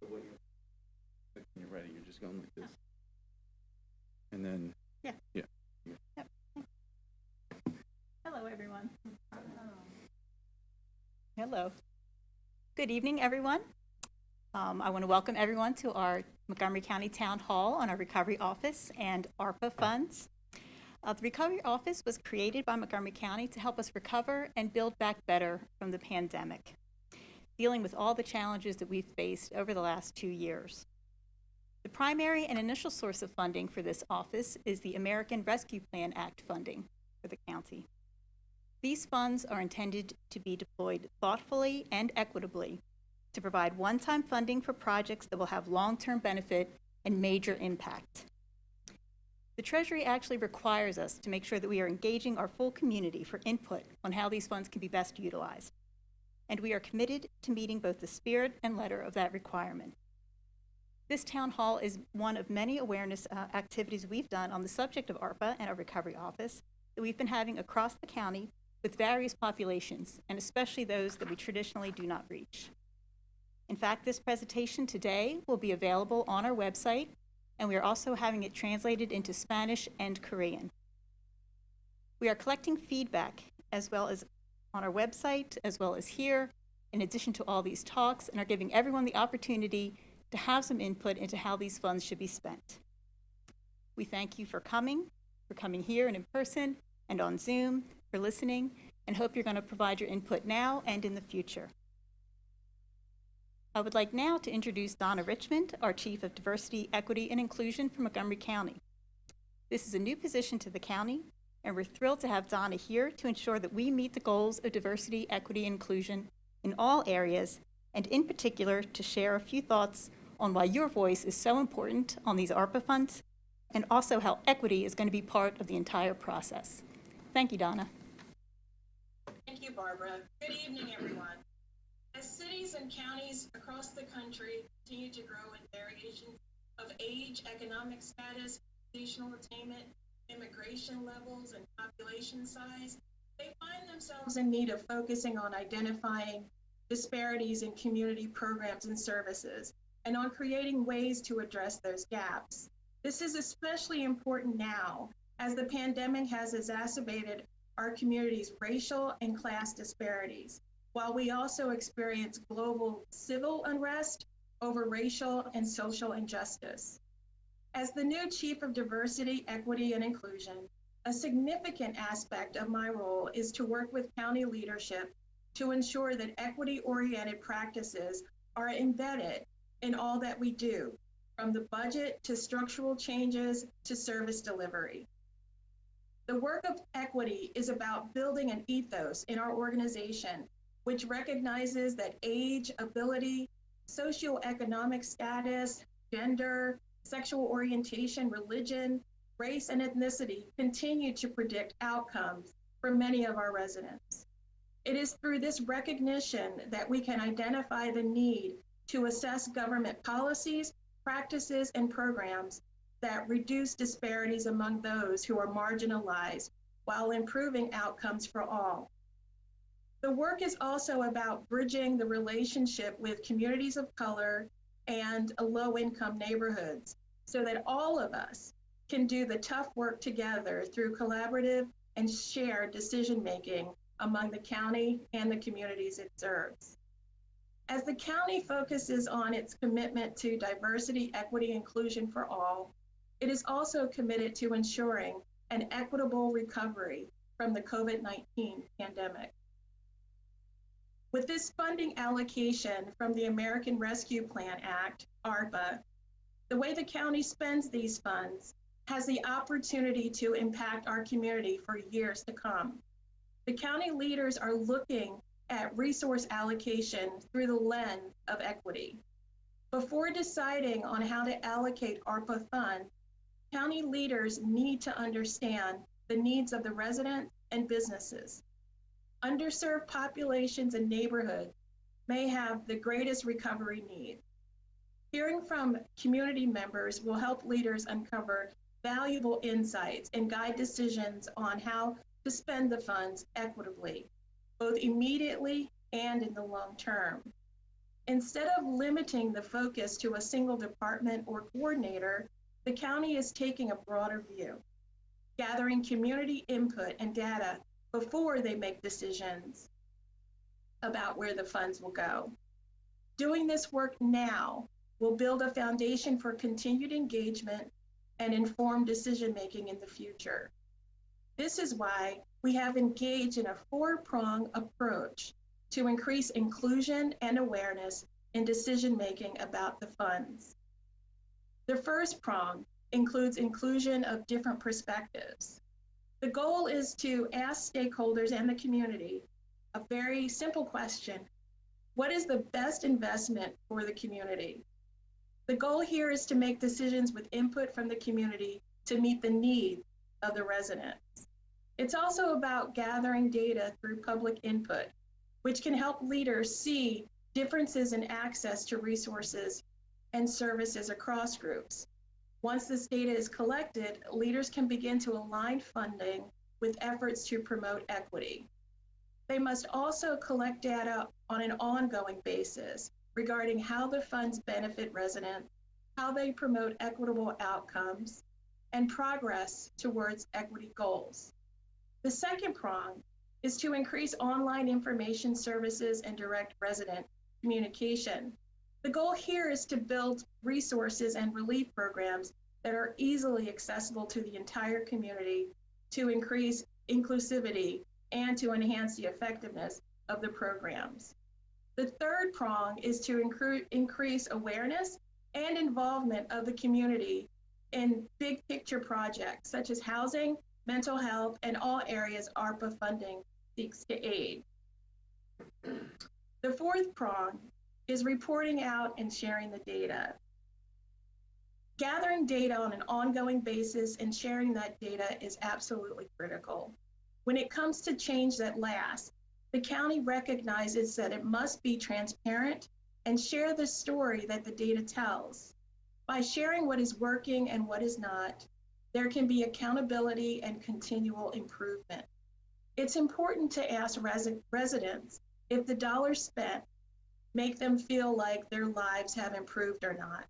so when you're ready, you're just going like this. And then, Yeah. Yeah. Yep. Hello, everyone. Hello. Good evening, everyone. I want to welcome everyone to our Montgomery County Town Hall on our Recovery Office and ARPA funds. The Recovery Office was created by Montgomery County to help us recover and build back better from the pandemic, dealing with all the challenges that we've faced over the last 2 years. The primary and initial source of funding for this office is the American Rescue Plan Act funding for the county. These funds are intended to be deployed thoughtfully and equitably to provide one-time funding for projects that will have long-term benefit and major impact. The Treasury actually requires us to make sure that we are engaging our full community for input on how these funds can be best utilized. And we are committed to meeting both the spirit and letter of that requirement. This town hall is one of many awareness activities we've done on the subject of ARPA and our Recovery Office that we've been having across the county with various populations, and especially those that we traditionally do not reach. In fact, this presentation today will be available on our website, and we are also having it translated into Spanish and Korean. We are collecting feedback as well as on our website, as well as here, in addition to all these talks, and are giving everyone the opportunity to have some input into how these funds should be spent. We thank you for coming here and in person and on Zoom, for listening, and hope you're going to provide your input now and in the future. I would like now to introduce Donna Richmond, our Chief of Diversity, Equity, and Inclusion for Montgomery County. This is a new position to the county, and we're thrilled to have Donna here to ensure that we meet the goals of diversity, equity, and inclusion in all areas, and in particular to share a few thoughts on why your voice is so important on these ARPA funds, and also how equity is going to be part of the entire process. Thank you, Donna. Thank you, Barbara. Good evening, everyone. As cities and counties across the country continue to grow in variations of age, economic status, educational attainment, immigration levels, and population size, they find themselves in need of focusing on identifying disparities in community programs and services, and on creating ways to address those gaps. This is especially important now, as the pandemic has exacerbated our community's racial and class disparities, while we also experience global civil unrest over racial and social injustice. As the new Chief of Diversity, Equity, and Inclusion, a significant aspect of my role is to work with county leadership to ensure that equity-oriented practices are embedded in all that we do, from the budget to structural changes to service delivery. The work of equity is about building an ethos in our organization which recognizes that age, ability, socioeconomic status, gender, sexual orientation, religion, race, and ethnicity continue to predict outcomes for many of our residents. It is through this recognition that we can identify the need to assess government policies, practices, and programs that reduce disparities among those who are marginalized while improving outcomes for all. The work is also about bridging the relationship with communities of color and low-income neighborhoods so that all of us can do the tough work together through collaborative and shared decision-making among the county and the communities it serves. As the county focuses on its commitment to diversity, equity, inclusion for all, it is also committed to ensuring an equitable recovery from the COVID-19 pandemic. With this funding allocation from the American Rescue Plan Act, ARPA, the way the county spends these funds has the opportunity to impact our community for years to come. The county leaders are looking at resource allocation through the lens of equity. Before deciding on how to allocate ARPA funds, county leaders need to understand the needs of the residents and businesses. Underserved populations and neighborhoods may have the greatest recovery needs. Hearing from community members will help leaders uncover valuable insights and guide decisions on how to spend the funds equitably, both immediately and in the long term. Instead of limiting the focus to a single department or coordinator, the county is taking a broader view, gathering community input and data before they make decisions about where the funds will go. Doing this work now will build a foundation for continued engagement and informed decision-making in the future. This is why we have engaged in a four-pronged approach to increase inclusion and awareness in decision-making about the funds. The first prong includes inclusion of different perspectives. The goal is to ask stakeholders and the community a very simple question: what is the best investment for the community? The goal here is to make decisions with input from the community to meet the needs of the residents. It's also about gathering data through public input, which can help leaders see differences in access to resources and services across groups. Once this data is collected, leaders can begin to align funding with efforts to promote equity. They must also collect data on an ongoing basis regarding how the funds benefit residents, how they promote equitable outcomes, and progress towards equity goals. The second prong is to increase online information services and direct resident communication. The goal here is to build resources and relief programs that are easily accessible to the entire community to increase inclusivity and to enhance the effectiveness of the programs. The third prong is to increase awareness and involvement of the community in big picture projects such as housing, mental health, and all areas ARPA funding seeks to aid. The fourth prong is reporting out and sharing the data. Gathering data on an ongoing basis and sharing that data is absolutely critical. When it comes to change that lasts, the county recognizes that it must be transparent and share the story that the data tells. By sharing what is working and what is not, there can be accountability and continual improvement. It's important to ask residents if the dollars spent make them feel like their lives have improved or not.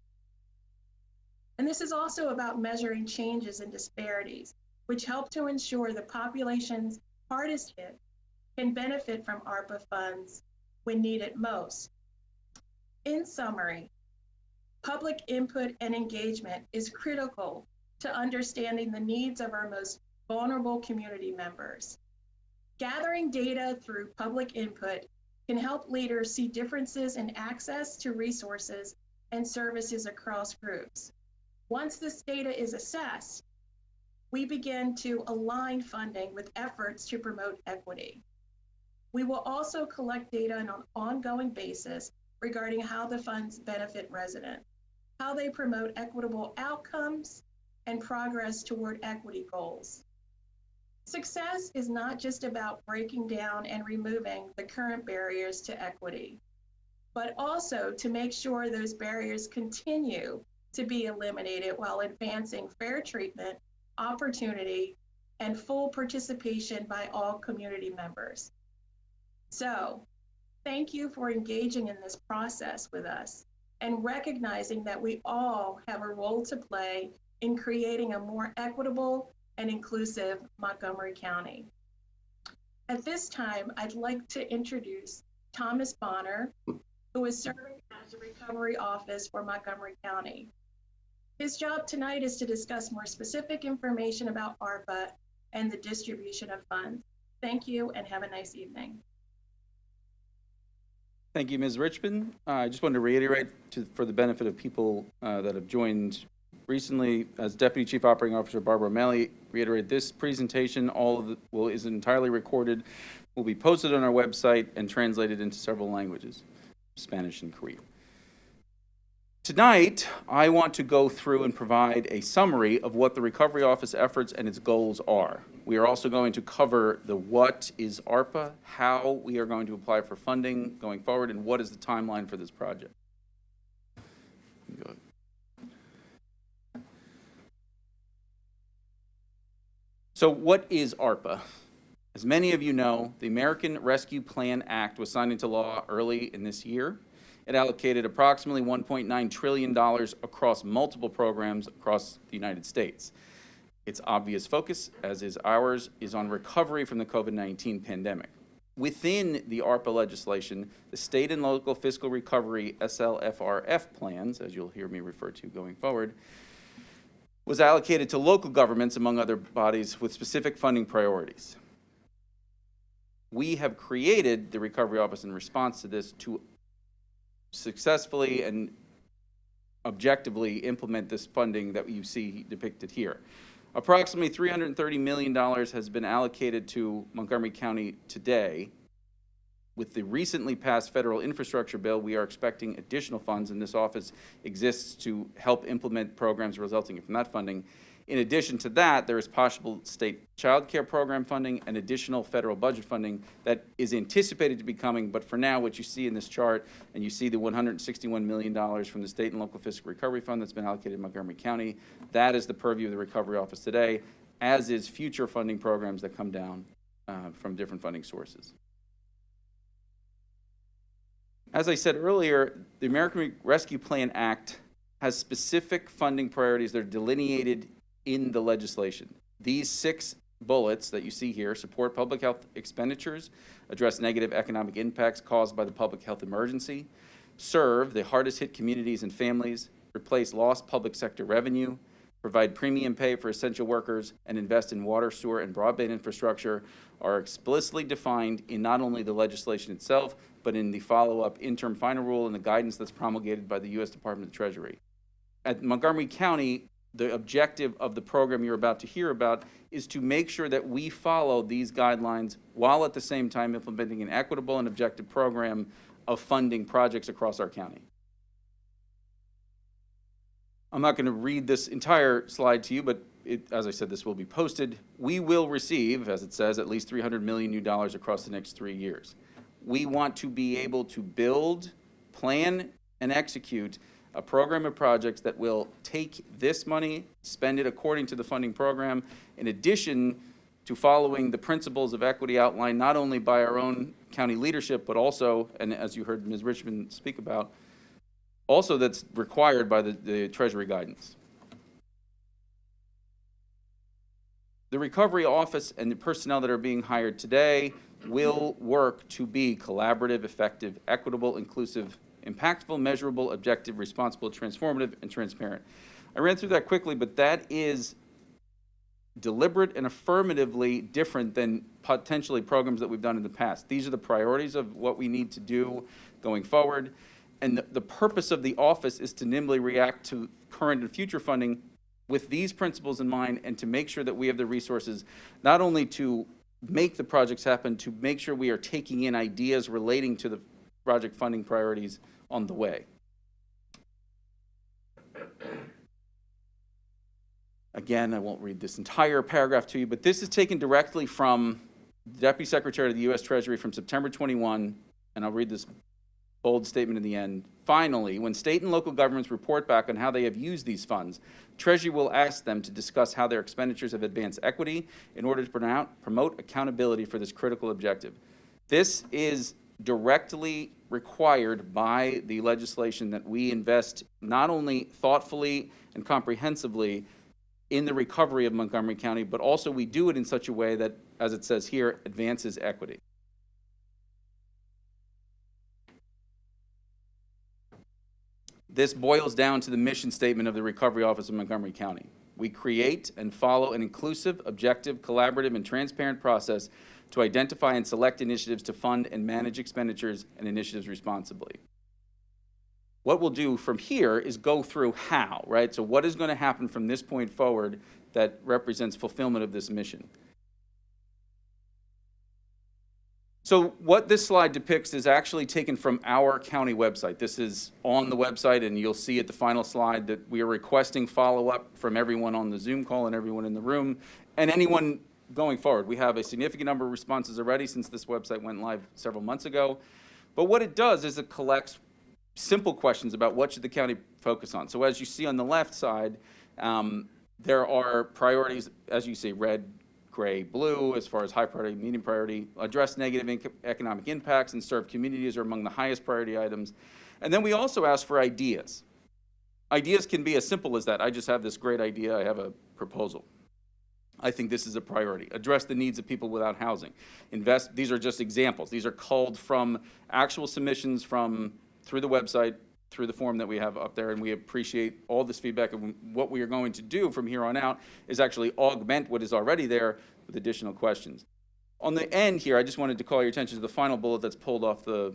And this is also about measuring changes in disparities, which help to ensure the populations hardest hit can benefit from ARPA funds when needed most. In summary, public input and engagement is critical to understanding the needs of our most vulnerable community members. Gathering data through public input can help leaders see differences in access to resources and services across groups. Once this data is assessed, we begin to align funding with efforts to promote equity. We will also collect data on an ongoing basis regarding how the funds benefit residents, how they promote equitable outcomes, and progress toward equity goals. Success is not just about breaking down and removing the current barriers to equity, but also to make sure those barriers continue to be eliminated while advancing fair treatment, opportunity, and full participation by all community members. So, thank you for engaging in this process with us and recognizing that we all have a role to play in creating a more equitable and inclusive Montgomery County. At this time, I'd like to introduce Thomas Bonner, who is serving as the Recovery Office for Montgomery County. His job tonight is to discuss more specific information about ARPA and the distribution of funds. Thank you and have a nice evening. Thank you, Ms. Richmond. I just wanted to reiterate for the benefit of people that have joined recently, as Deputy Chief Operating Officer Barbara O'Malley, reiterate this presentation, all of it is entirely recorded, will be posted on our website and translated into several languages, Spanish and Korean. Tonight, I want to go through and provide a summary of what the Recovery Office efforts and its goals are. We are also going to cover the what is ARPA, how we are going to apply for funding going forward, and what is the timeline for this project. Go ahead. So what is ARPA? As many of you know, the American Rescue Plan Act was signed into law early in this year. It allocated approximately $1.9 trillion across multiple programs across the United States. Its obvious focus, as is ours, is on recovery from the COVID-19 pandemic. Within the ARPA legislation, the state and local fiscal recovery SLFRF plans, as you'll hear me refer to going forward, was allocated to local governments, among other bodies, with specific funding priorities. We have created the Recovery Office in response to this to successfully and objectively implement this funding that you see depicted here. Approximately $330 million has been allocated to Montgomery County today. With the recently passed federal infrastructure bill, we are expecting additional funds, and this office exists to help implement programs resulting from that funding. In addition to that, there is possible state child care program funding and additional federal budget funding that is anticipated to be coming, but for now, what you see in this chart, and you see the $161 million from the state and local fiscal recovery fund that's been allocated in Montgomery County, that is the purview of the Recovery Office today, as is future funding programs that come down from different funding sources. As I said earlier, the American Rescue Plan Act has specific funding priorities that are delineated in the legislation. These 6 bullets that you see here support public health expenditures, address negative economic impacts caused by the public health emergency, serve the hardest hit communities and families, replace lost public sector revenue, provide premium pay for essential workers, and invest in water, sewer, and broadband infrastructure are explicitly defined in not only the legislation itself, but in the follow-up interim final rule and the guidance that's promulgated by the U.S. Department of the Treasury. At Montgomery County, the objective of the program you're about to hear about is to make sure that we follow these guidelines while at the same time implementing an equitable and objective program of funding projects across our county. I'm not going to read this entire slide to you, but as I said, this will be posted. We will receive, as it says, at least $300 million new dollars across the next 3 years. We want to be able to build, plan, and execute a program of projects that will take this money, spend it according to the funding program, in addition to following the principles of equity outlined not only by our own county leadership, but also, and as you heard Ms. Richmond speak about, also that's required by the Treasury guidance. The Recovery Office and the personnel that are being hired today will work to be collaborative, effective, equitable, inclusive, impactful, measurable, objective, responsible, transformative, and transparent. I ran through that quickly, but that is deliberate and affirmatively different than potentially programs that we've done in the past. These are the priorities of what we need to do going forward. And the purpose of the office is to nimbly react to current and future funding with these principles in mind, and to make sure that we have the resources not only to make the projects happen, to make sure we are taking in ideas relating to the project funding priorities on the way. Again, I won't read this entire paragraph to you, but this is taken directly from the Deputy Secretary of the U.S. Treasury from September 21, and I'll read this bold statement in the end. Finally, when state and local governments report back on how they have used these funds, Treasury will ask them to discuss how their expenditures have advanced equity in order to promote accountability for this critical objective. This is directly required by the legislation that we invest not only thoughtfully and comprehensively in the recovery of Montgomery County, but also we do it in such a way that, as it says here, advances equity. This boils down to the mission statement of the Recovery Office of Montgomery County. We create and follow an inclusive, objective, collaborative, and transparent process to identify and select initiatives to fund and manage expenditures and initiatives responsibly. What we'll do from here is go through how, right? So what is going to happen from this point forward that represents fulfillment of this mission? So what this slide depicts is actually taken from our county website. This is on the website, and you'll see at the final slide that we are requesting follow-up from everyone on the Zoom call and everyone in the room, and anyone going forward. We have a significant number of responses already since this website went live several months ago. But what it does is it collects simple questions about what should the county focus on. So as you see on the left side, there are priorities, as you see, red, gray, blue, as far as high priority, medium priority. Address negative economic impacts and serve communities are among the highest priority items. And then we also ask for ideas. Ideas can be as simple as that. I just have this great idea. I have a proposal. I think this is a priority. Address the needs of people without housing. Invest, these are just examples. These are culled from actual submissions through the website, through the form that we have up there, and we appreciate all this feedback. And what we are going to do from here on out is actually augment what is already there with additional questions. On the end here, I just wanted to call your attention to the final bullet that's pulled off the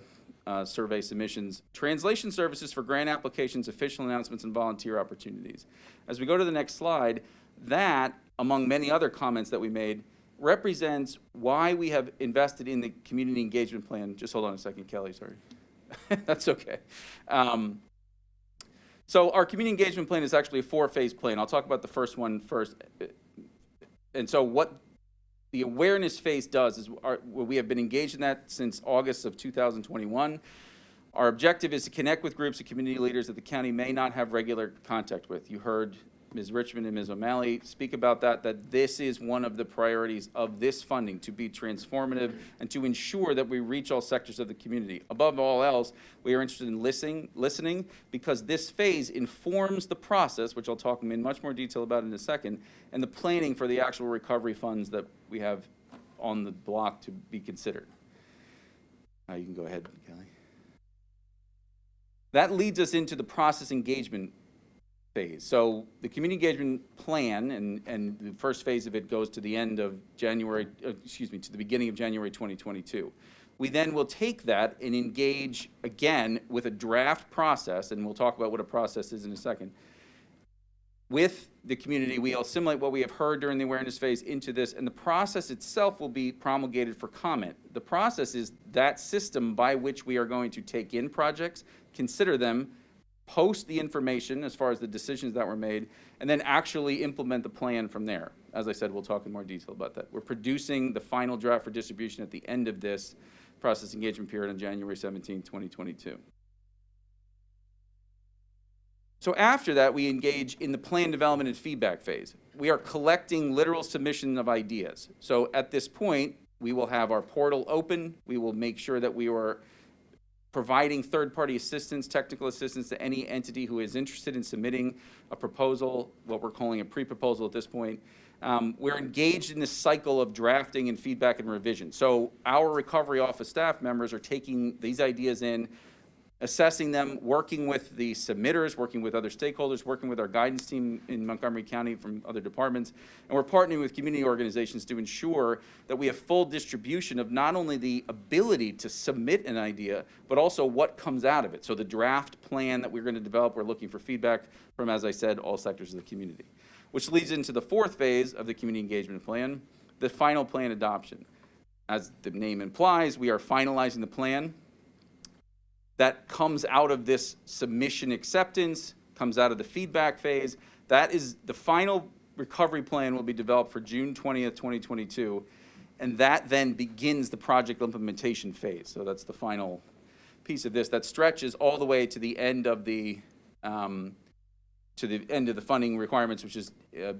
survey submissions. Translation services for grant applications, official announcements, and volunteer opportunities. As we go to the next slide, that, among many other comments that we made, represents why we have invested in the community engagement plan. Just hold on a second, Kelly, sorry. That's okay. So our community engagement plan is actually a 4-phase plan. I'll talk about the first one first. And so what the awareness phase does is we have been engaged in that since August of 2021. Our objective is to connect with groups of community leaders that the county may not have regular contact with. You heard Ms. Richmond and Ms. O'Malley speak about that this is one of the priorities of this funding, to be transformative and to ensure that we reach all sectors of the community. Above all else, we are interested in listening because this phase informs the process, which I'll talk in much more detail about in a second, and the planning for the actual recovery funds that we have on the block to be considered. You can go ahead, Kelly. That leads us into the process engagement phase. So the community engagement plan and the first phase of it goes to the end of January, to the beginning of January 2022. We then will take that and engage again with a draft process, and we'll talk about what a process is in a second. With the community, we assimilate what we have heard during the awareness phase into this, and the process itself will be promulgated for comment. The process is that system by which we are going to take in projects, consider them, post the information as far as the decisions that were made, and then actually implement the plan from there. As I said, we'll talk in more detail about that. We're producing the final draft for distribution at the end of this process engagement period on January 17, 2022. So after that, we engage in the plan development and feedback phase. We are collecting literal submission of ideas. So at this point, we will have our portal open. We will make sure that we are providing third-party assistance, technical assistance to any entity who is interested in submitting a proposal, what we're calling a pre-proposal at this point. We're engaged in this cycle of drafting and feedback and revision. So our recovery office staff members are taking these ideas in, assessing them, working with the submitters, working with other stakeholders, working with our guidance team in Montgomery County from other departments, and we're partnering with community organizations to ensure that we have full distribution of not only the ability to submit an idea, but also what comes out of it. So the draft plan that we're going to develop, we're looking for feedback from, as I said, all sectors of the community. Which leads into the 4th phase of the community engagement plan, the final plan adoption. As the name implies, we are finalizing the plan. That comes out of this submission acceptance, comes out of the feedback phase. That is the final recovery plan will be developed for June 20th, 2022. And that then begins the project implementation phase. So that's the final piece of this that stretches all the way to the end of the funding requirements, which is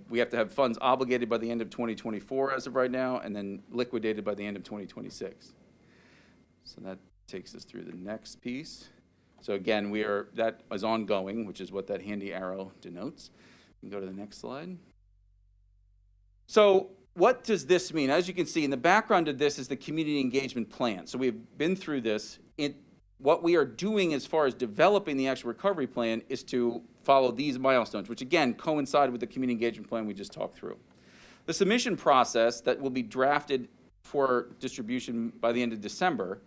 we have to have funds obligated by the end of 2024 as of right now, and then liquidated by the end of 2026. So that takes us through the next piece. So again, that is ongoing, which is what that handy arrow denotes. You can go to the next slide. So what does this mean? As you can see, in the background of this is the community engagement plan. So we've been through this. What we are doing as far as developing the actual recovery plan is to follow these milestones, which again coincide with the community engagement plan we just talked through. The submission process that will be drafted for distribution by the end of December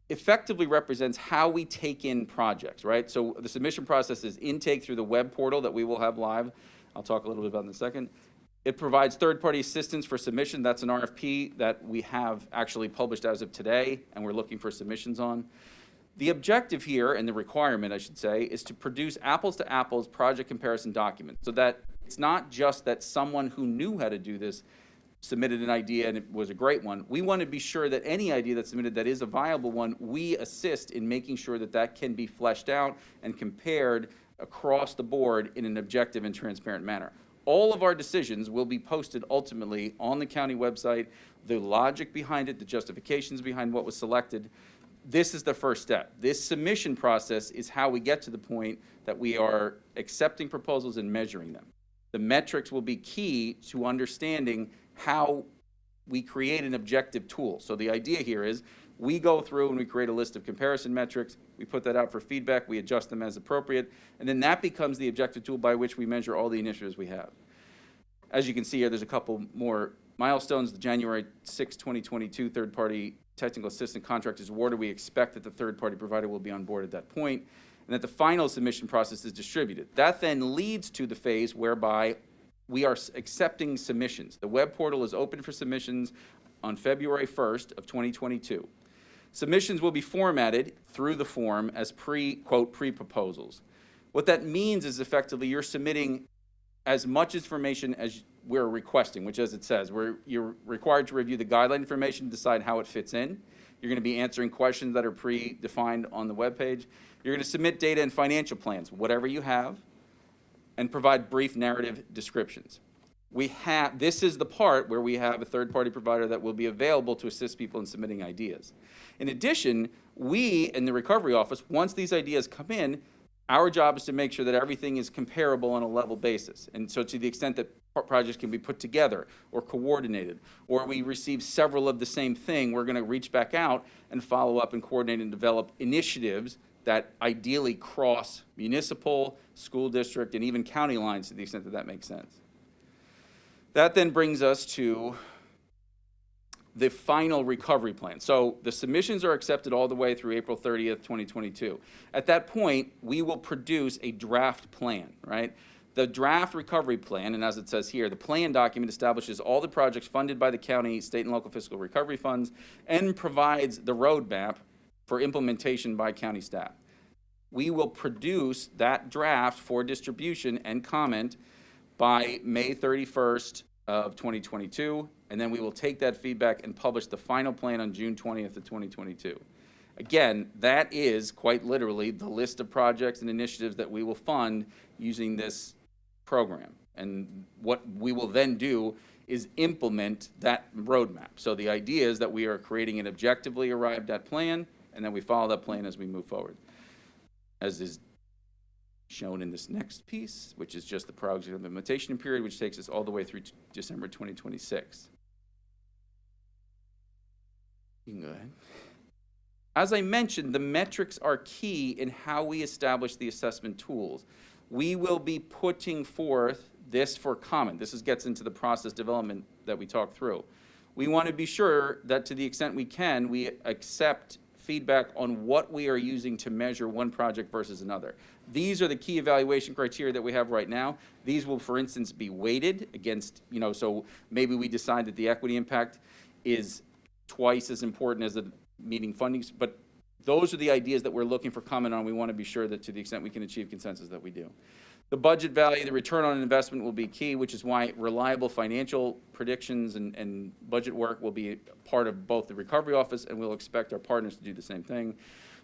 effectively represents how we take in projects, right? So the submission process is intake through the web portal that we will have live. I'll talk a little bit about in a second. It provides third-party assistance for submission. That's an RFP that we have actually published as of today, and we're looking for submissions on. The objective here, and the requirement, I should say, is to produce apples-to-apples project comparison documents so that it's not just that someone who knew how to do this submitted an idea and it was a great one. We want to be sure that any idea that's submitted that is a viable one, we assist in making sure that that can be fleshed out and compared across the board in an objective and transparent manner. All of our decisions will be posted ultimately on the county website, the logic behind it, the justifications behind what was selected, this is the first step. This submission process is how we get to the point that we are accepting proposals and measuring them. The metrics will be key to understanding how we create an objective tool. So the idea here is we go through and we create a list of comparison metrics, we put that out for feedback, we adjust them as appropriate, and then that becomes the objective tool by which we measure all the initiatives we have. As you can see here, there's a couple more milestones. The January 6, 2022 third-party technical assistant contract is awarded. We expect that the third-party provider will be on board at that point, and that the final submission process is distributed. That then leads to the phase whereby we are accepting submissions. The web portal is open for submissions on February 1st of 2022. Submissions will be formatted through the form as pre-proposals. What that means is effectively you're submitting as much information as we're requesting, which, as it says, you're required to review the guideline information to decide how it fits in. You're going to be answering questions that are predefined on the webpage. You're going to submit data and financial plans, whatever you have, and provide brief narrative descriptions. This is the part where we have a third-party provider that will be available to assist people in submitting ideas. In addition, we in the recovery office, once these ideas come in, our job is to make sure that everything is comparable on a level basis. And so to the extent that projects can be put together or coordinated, or we receive several of the same thing, we're going to reach back out and follow up and coordinate and develop initiatives that ideally cross municipal, school district, and even county lines to the extent that that makes sense. That then brings us to the final recovery plan. So the submissions are accepted all the way through April 30th, 2022. At that point, we will produce a draft plan, right? The draft recovery plan, and as it says here, the plan document establishes all the projects funded by the county, state, and local fiscal recovery funds and provides the roadmap for implementation by county staff. We will produce that draft for distribution and comment by May 31st of 2022, and then we will take that feedback and publish the final plan on June 20th of 2022. Again, that is quite literally the list of projects and initiatives that we will fund using this program. And what we will then do is implement that roadmap. So the idea is that we are creating an objectively arrived at plan, and then we follow that plan as we move forward. As is shown in this next piece, which is just the project implementation period, which takes us all the way through December 2026. You can go ahead. As I mentioned, the metrics are key in how we establish the assessment tools. We will be putting forth this for comment. This gets into the process development that we talked through. We want to be sure that to the extent we can, we accept feedback on what we are using to measure one project versus another. These are the key evaluation criteria that we have right now. These will, for instance, be weighted against, so maybe we decide that the equity impact is twice as important as the meeting fundings, but those are the ideas that we're looking for comment on. We want to be sure that to the extent we can achieve consensus that we do. The budget value, the return on investment will be key, which is why reliable financial predictions and budget work will be part of both the recovery office, and we'll expect our partners to do the same thing.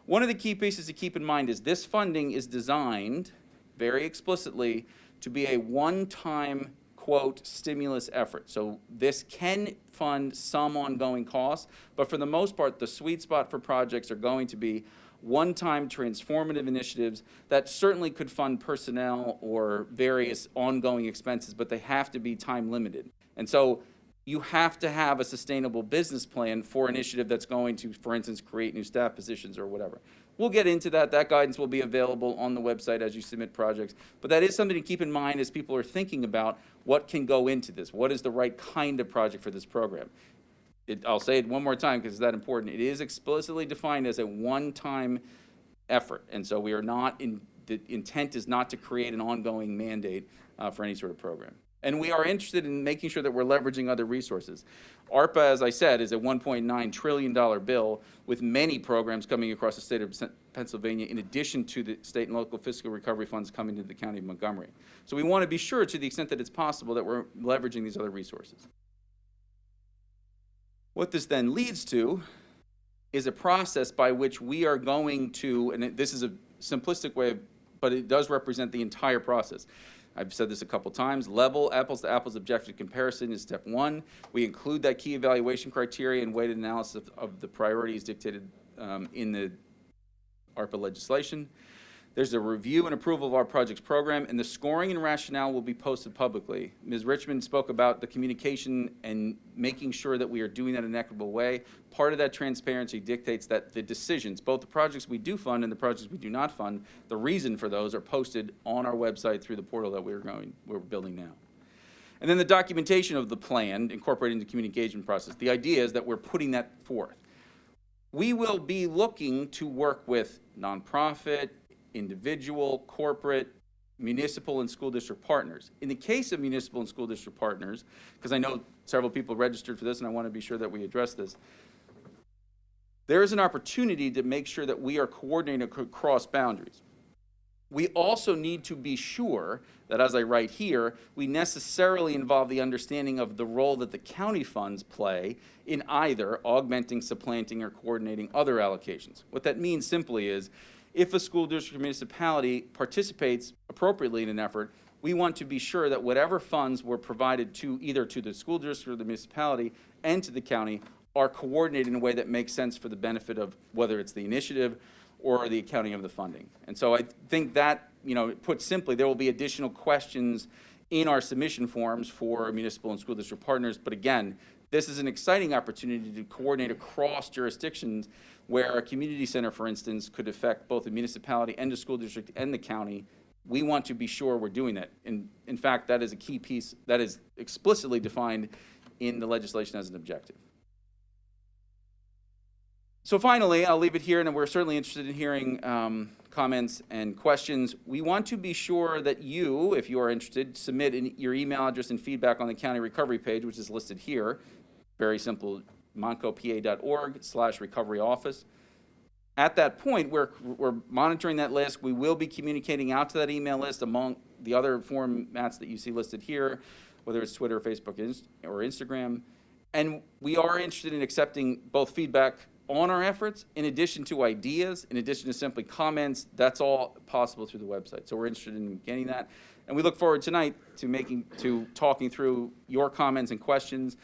One of the key pieces to keep in mind is this funding is designed very explicitly to be a one-time, quote, stimulus effort. So this can fund some ongoing costs, but for the most part, the sweet spot for projects are going to be one-time transformative initiatives that certainly could fund personnel or various ongoing expenses, but they have to be time limited. And so you have to have a sustainable business plan for an initiative that's going to, for instance, create new staff positions or whatever. We'll get into that. That guidance will be available on the website as you submit projects. But that is something to keep in mind as people are thinking about what can go into this. What is the right kind of project for this program? I'll say it one more time because it's that important. It is explicitly defined as a one-time effort. And so we are not, the intent is not to create an ongoing mandate for any sort of program. And we are interested in making sure that we're leveraging other resources. ARPA, as I said, is a $1.9 trillion bill with many programs coming across the state of Pennsylvania in addition to the state and local fiscal recovery funds coming to the county of Montgomery. So we want to be sure to the extent that it's possible that we're leveraging these other resources. What this then leads to is a process by which we are going to, and this is a simplistic way, but it does represent the entire process. I've said this a couple times, level apples to apples objective comparison is step one. We include that key evaluation criteria and weighted analysis of the priorities dictated in the ARPA legislation. There's a review and approval of our project's program, and the scoring and rationale will be posted publicly. Ms. Richmond spoke about the communication and making sure that we are doing that in an equitable way. Part of that transparency dictates that the decisions, both the projects we do fund and the projects we do not fund, the reason for those are posted on our website through the portal that we're building now. And then the documentation of the plan incorporated into the community engagement process. The idea is that we're putting that forth. We will be looking to work with nonprofit, individual, corporate, municipal, and school district partners. In the case of municipal and school district partners, because I know several people registered for this and I want to be sure that we address this, there is an opportunity to make sure that we are coordinating across boundaries. We also need to be sure that, as I write here, we necessarily involve the understanding of the role that the county funds play in either augmenting, supplanting, or coordinating other allocations. What that means simply is, if a school district or municipality participates appropriately in an effort, we want to be sure that whatever funds were provided to either to the school district or the municipality and to the county are coordinated in a way that makes sense for the benefit of whether it's the initiative or the accounting of the funding. And so I think that, put simply, there will be additional questions in our submission forms for municipal and school district partners. But again, this is an exciting opportunity to coordinate across jurisdictions where a community center, for instance, could affect both the municipality and the school district and the county. We want to be sure we're doing that. And in fact, that is a key piece that is explicitly defined in the legislation as an objective. So finally, I'll leave it here, and we're certainly interested in hearing comments and questions. We want to be sure that you, if you are interested, submit your email address and feedback on the county recovery page, which is listed here. Very simple, montcopa.org/recovery office. At that point, we're monitoring that list. We will be communicating out to that email list among the other formats that you see listed here, whether it's Twitter, Facebook, or Instagram. And we are interested in accepting both feedback on our efforts, in addition to ideas, in addition to simply comments. That's all possible through the website. So we're interested in getting that. And we look forward tonight to talking through your comments and questions.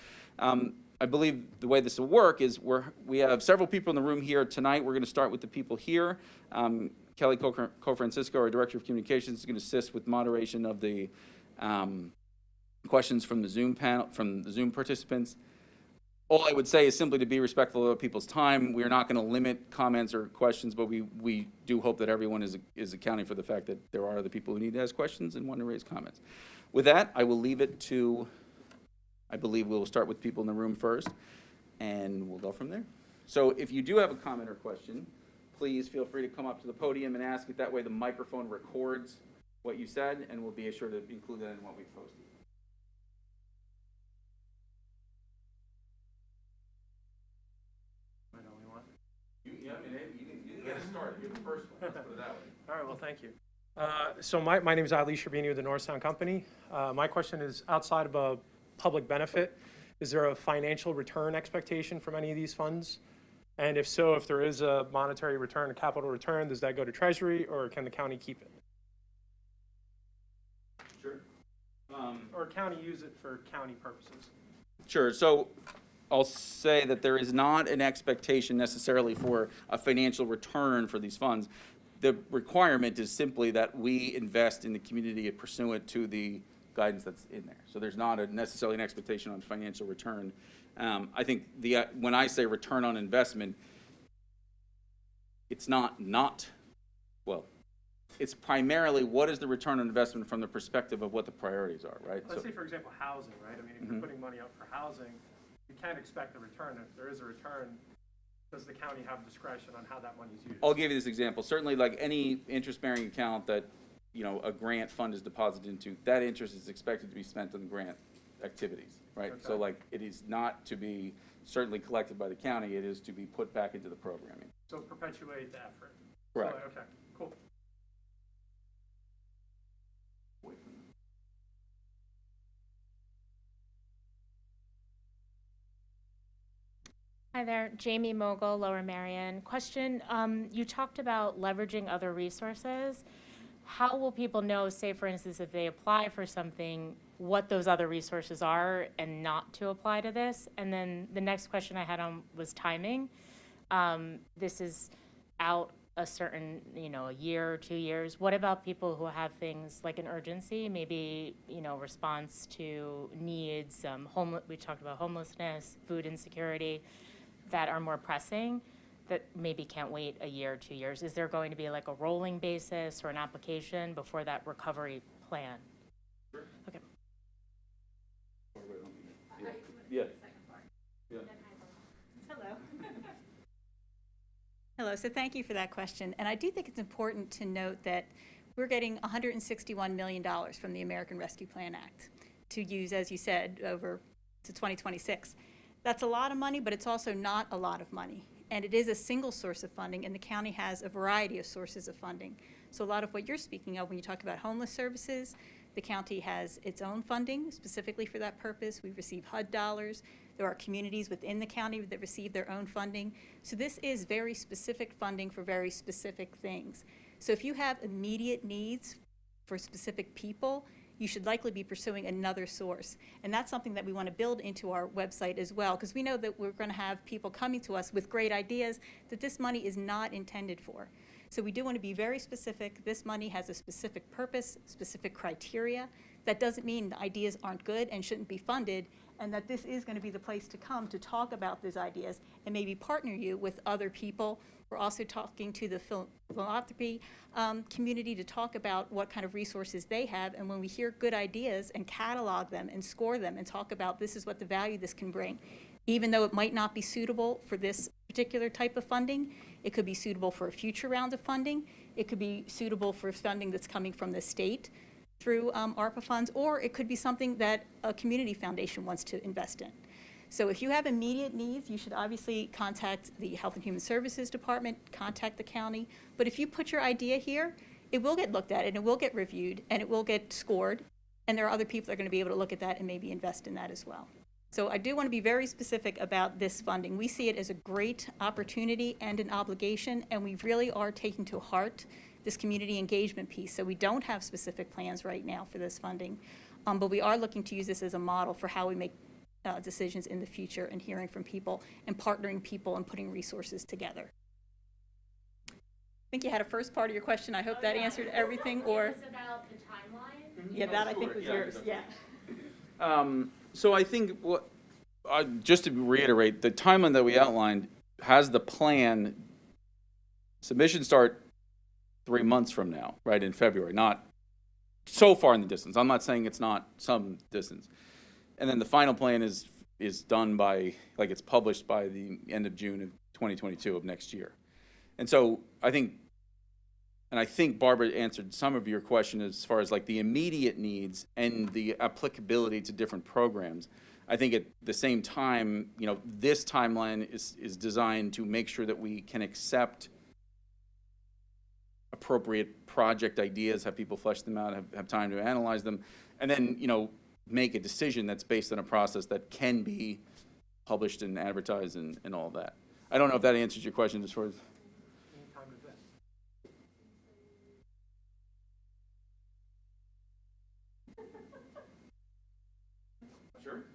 I believe the way this will work is we have several people in the room here tonight. We're going to start with the people here. Kelly Co-Francisco, our Director of Communications, is going to assist with moderation of the questions from the Zoom panel, from the Zoom participants. All I would say is simply to be respectful of people's time. We are not going to limit comments or questions, but we do hope that everyone is accounting for the fact that there are other people who need to ask questions and want to raise comments. With that, I will leave it to, I believe we'll start with people in the room first, and we'll go from there. So if you do have a comment or question, please feel free to come up to the podium and ask it. That way the microphone records what you said, and we'll be sure to include that in what we posted. Yeah, I mean, you get to start. You're the first one. Let's put it that way. All right, well, thank you. So my name is Ali Sherbini with the Norristown Company. My question is, outside of a public benefit, is there a financial return expectation from any of these funds? And if so, if there is a monetary return, a capital return, does that go to Treasury, or can the county keep it? Sure. Or county use it for county purposes? Sure. So I'll say that there is not an expectation necessarily for a financial return for these funds. The requirement is simply that we invest in the community pursuant to the guidance that's in there. So there's not necessarily an expectation on financial return. I think when I say return on investment, it's it's primarily what is the return on investment from the perspective of what the priorities are, right? Let's say, for example, housing, right? I mean, if you're putting money up for housing, you can't expect a return. If there is a return, does the county have discretion on how that money is used? I'll give you this example. Certainly, like any interest-bearing account that, a grant fund is deposited into, that interest is expected to be spent on grant activities, right? Okay. So, it is not to be certainly collected by the county. It is to be put back into the programming. So perpetuate the effort. Correct. So, okay, cool. Hi there, Jamie Mogul, Lower Marion. Question, you talked about leveraging other resources. how will people know, say for instance, if they apply for something, what those other resources are and not to apply to this? And then the next question I had on was timing. This is out a certain, a year or 2 years. What about people who have things like an urgency, maybe, response to needs, we talked about homelessness, food insecurity, that are more pressing, that maybe can't wait a year or 2 years? Is there going to be like a rolling basis or an application before that recovery plan? Sure. Okay. Yeah. Yeah. Hello. Hello, so thank you for that question. And I do think it's important to note that we're getting $161 million from the American Rescue Plan Act to use, as you said, over to 2026. That's a lot of money, but it's also not a lot of money. And it is a single source of funding, and the county has a variety of sources of funding. So a lot of what you're speaking of when you talk about homeless services, the county has its own funding specifically for that purpose. We receive HUD dollars. There are communities within the county that receive their own funding. So this is very specific funding for very specific things. So if you have immediate needs for specific people, you should likely be pursuing another source. And that's something that we want to build into our website as well, because we know that we're going to have people coming to us with great ideas that this money is not intended for. So we do want to be very specific. This money has a specific purpose, specific criteria. That doesn't mean the ideas aren't good and shouldn't be funded, and that this is going to be the place to come to talk about those ideas and maybe partner you with other people. We're also talking to the philanthropy community to talk about what kind of resources they have, and when we hear good ideas and catalog them and score them and talk about this is what the value this can bring, even though it might not be suitable for this particular type of funding, it could be suitable for a future round of funding. It could be suitable for funding that's coming from the state through ARPA funds, or it could be something that a community foundation wants to invest in. So if you have immediate needs, you should obviously contact the Health and Human Services Department, contact the county. But if you put your idea here, it will get looked at and it will get reviewed and it will get scored. And there are other people that are going to be able to look at that and maybe invest in that as well. So I do want to be very specific about this funding. We see it as a great opportunity and an obligation, and we really are taking to heart this community engagement piece. So we don't have specific plans right now for this funding, but we are looking to use this as a model for how we make decisions in the future and hearing from people and partnering people and putting resources together. I think you had a first part of your question. I hope that answered everything. Or It's about the timeline. yeah, that I think was yours. Yeah. So I think just to reiterate, the timeline that we outlined has the plan. Submission start 3 months from now, right, in February, not so far in the distance. I'm not saying it's not some distance. And then the final plan is done by, like, it's published by the end of June of 2022 of next year. And so I think Barbara answered some of your question as far as like the immediate needs and the applicability to different programs. I think at the same time, this timeline is designed to make sure that we can accept appropriate project ideas, have people flesh them out, have time to analyze them, and then, make a decision that's based on a process that can be published and advertised and all of that. I don't know if that answers your question as far as. Sure.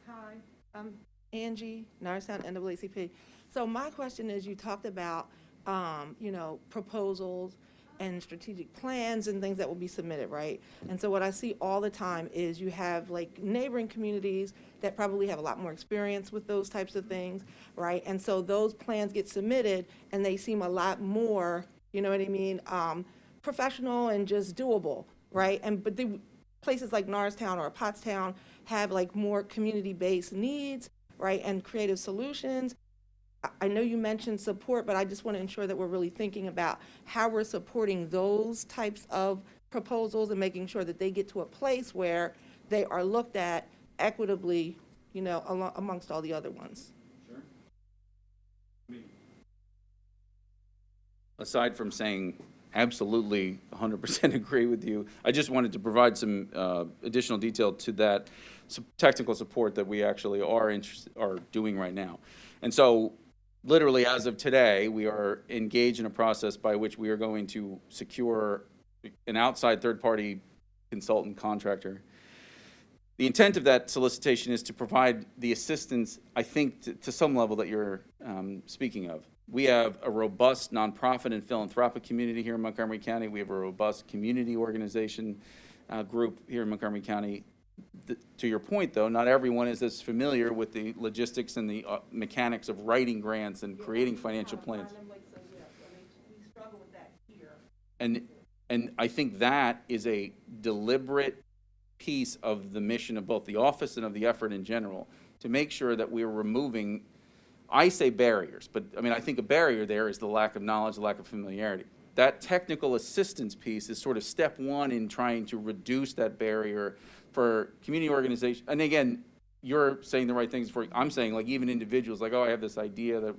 Hi, I'm Angie, Norristown NAACP. So my question is, you talked about, proposals and strategic plans and things that will be submitted, right? And so what I see all the time is you have like neighboring communities that probably have a lot more experience with those types of things, right? And so those plans get submitted and they seem a lot more, professional and just doable, right? But the places like Norristown or Pottstown have like more community-based needs, right, and creative solutions. I know you mentioned support, but I just want to ensure that we're really thinking about how we're supporting those types of proposals and making sure that they get to a place where they are looked at equitably, amongst all the other ones. Sure. Aside from saying absolutely 100% agree with you, I just wanted to provide some additional detail to that, some technical support that we actually are doing right now. And so literally, as of today, we are engaged in a process by which we are going to secure an outside third-party consultant contractor. The intent of that solicitation is to provide the assistance, I think, to some level that you're speaking of. We have a robust nonprofit and philanthropic community here in Montgomery County. We have a robust community organization group here in Montgomery County. To your point, though, not everyone is as familiar with the logistics and the mechanics of writing grants and creating financial plans. We struggle with that here. And I think that is a deliberate piece of the mission of both the office and of the effort in general, to make sure that we're removing, I say barriers, but I mean, I think a barrier there is the lack of knowledge, the lack of familiarity. That technical assistance piece is sort of step one in trying to reduce that barrier for community organizations. And again, you're saying the right things for, I'm saying like even individuals, like, oh, I have this idea that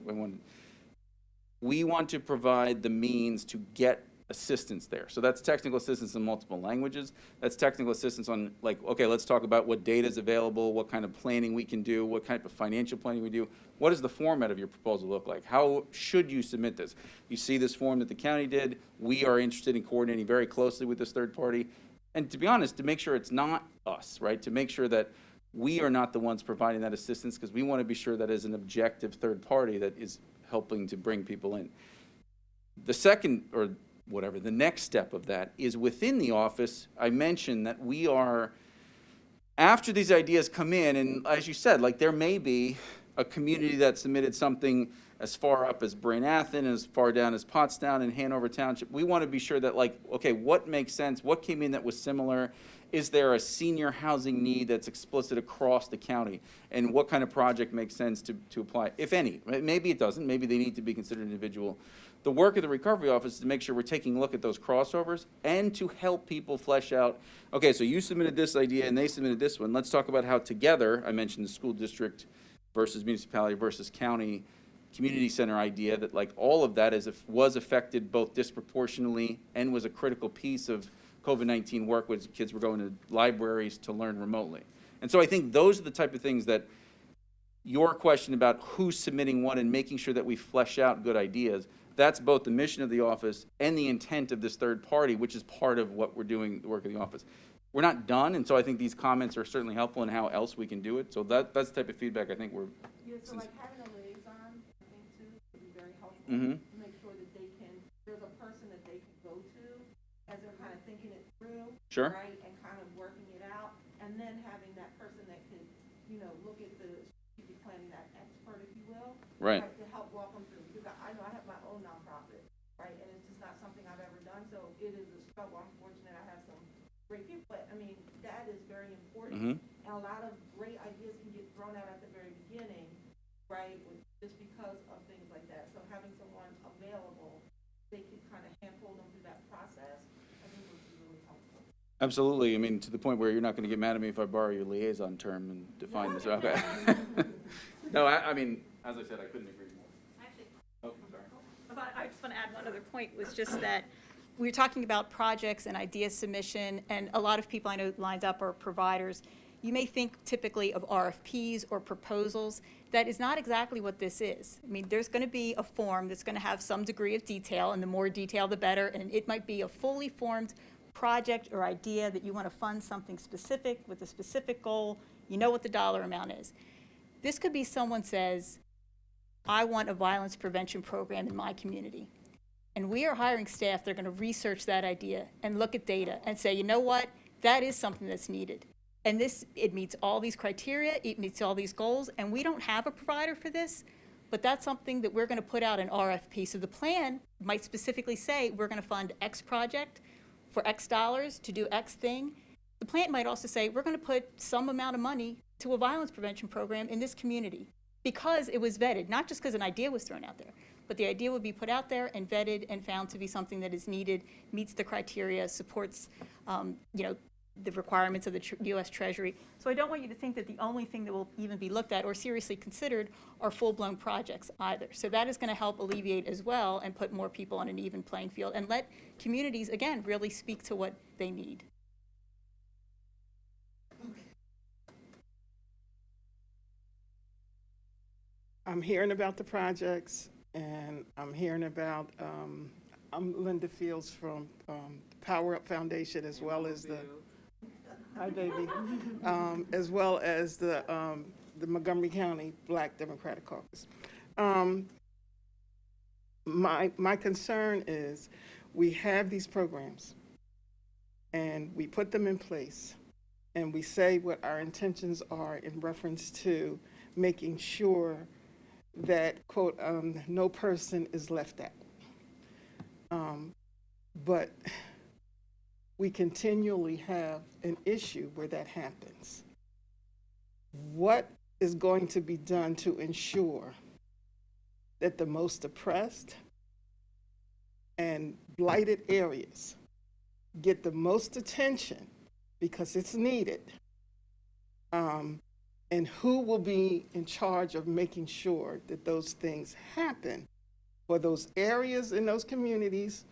we want to provide the means to get assistance there. So that's technical assistance in multiple languages. That's technical assistance on like, okay, let's talk about what data is available, what kind of planning we can do, what kind of financial planning we do. What does the format of your proposal look like? How should you submit this? You see this form that the county did. We are interested in coordinating very closely with this third party. And to be honest, to make sure it's not us, right? To make sure that we are not the ones providing that assistance, because we want to be sure that as an objective third party that is helping to bring people in. The second, or whatever, the next step of that is within the office. I mentioned that we are, after these ideas come in, and as you said, like there may be a community that submitted something as far up as Brain Athen, as far down as Pottstown and Hanover Township. We want to be sure that like, okay, what makes sense? What came in that was similar? Is there a senior housing need that's explicit across the county? And what kind of project makes sense to apply, if any? Maybe it doesn't. Maybe they need to be considered individual. The work of the recovery office is to make sure we're taking a look at those crossovers and to help people flesh out, okay, so you submitted this idea and they submitted this one. Let's talk about how together, I mentioned the school district versus municipality versus county community center idea, that like all of that was affected both disproportionately and was a critical piece of COVID-19 work when kids were going to libraries to learn remotely. And so I think those are the type of things that your question about who's submitting what and making sure that we flesh out good ideas, that's both the mission of the office and the intent of this third party, which is part of what we're doing, the work of the office. We're not done, and so I think these comments are certainly helpful in how else we can do it. So that's the type of feedback I think we're... Yeah, so like having a liaison, I think too, would be very helpful. Mhm. To make sure that there's a person that they can go to as they're kind of thinking it through. Sure. Right, and kind of working it out, and then having that person that can, look at the strategic planning, that expert, if you will. Right. To help walk them through, because I know I have my own nonprofit, right, and it's just not something I've ever done, so it is a struggle. I'm fortunate I have some great people, but I mean, that is very important. Mhm. And a lot of great ideas can get thrown out at the very beginning, right, just because of things like that. So having someone available, they can kind of handhold them through that process, I think would be really helpful. Absolutely. I mean, to the point where you're not going to get mad at me if I borrow your liaison term and define this. Okay. No, I mean, as I said, I couldn't agree more. Oh, sorry. I just want to add one other point, was just that we're talking about projects and idea submission, and a lot of people I know lined up are providers. You may think typically of RFPs or proposals. That is not exactly what this is. I mean, there's going to be a form that's going to have some degree of detail, and the more detail, the better, and it might be a fully formed project or idea that you want to fund something specific with a specific goal. You know what the dollar amount is. This could be someone says, I want a violence prevention program in my community. And we are hiring staff that are going to research that idea and look at data and say, you know what, that is something that's needed. And it meets all these criteria, it meets all these goals, and we don't have a provider for this, but that's something that we're going to put out an RFP. So the plan might specifically say, we're going to fund X project for X dollars to do X thing. The plan might also say, we're going to put some amount of money to a violence prevention program in this community, because it was vetted, not just because an idea was thrown out there, but the idea would be put out there and vetted and found to be something that is needed, meets the criteria, supports, the requirements of the U.S. Treasury. So I don't want you to think that the only thing that will even be looked at or seriously considered are full-blown projects either. So that is going to help alleviate as well and put more people on an even playing field and let communities, again, really speak to what they need. I'm hearing about the projects, and I'm hearing about, I'm Linda Fields from Power Up Foundation, as well as the, hi baby, as well as the Montgomery County Black Democratic Caucus. My concern is we have these programs, and we put them in place, and we say what our intentions are in reference to making sure that, quote, no person is left out. But we continually have an issue where that happens. What is going to be done to ensure that the most oppressed and blighted areas get the most attention, because it's needed? And who will be in charge of making sure that those things happen for those areas in those communities,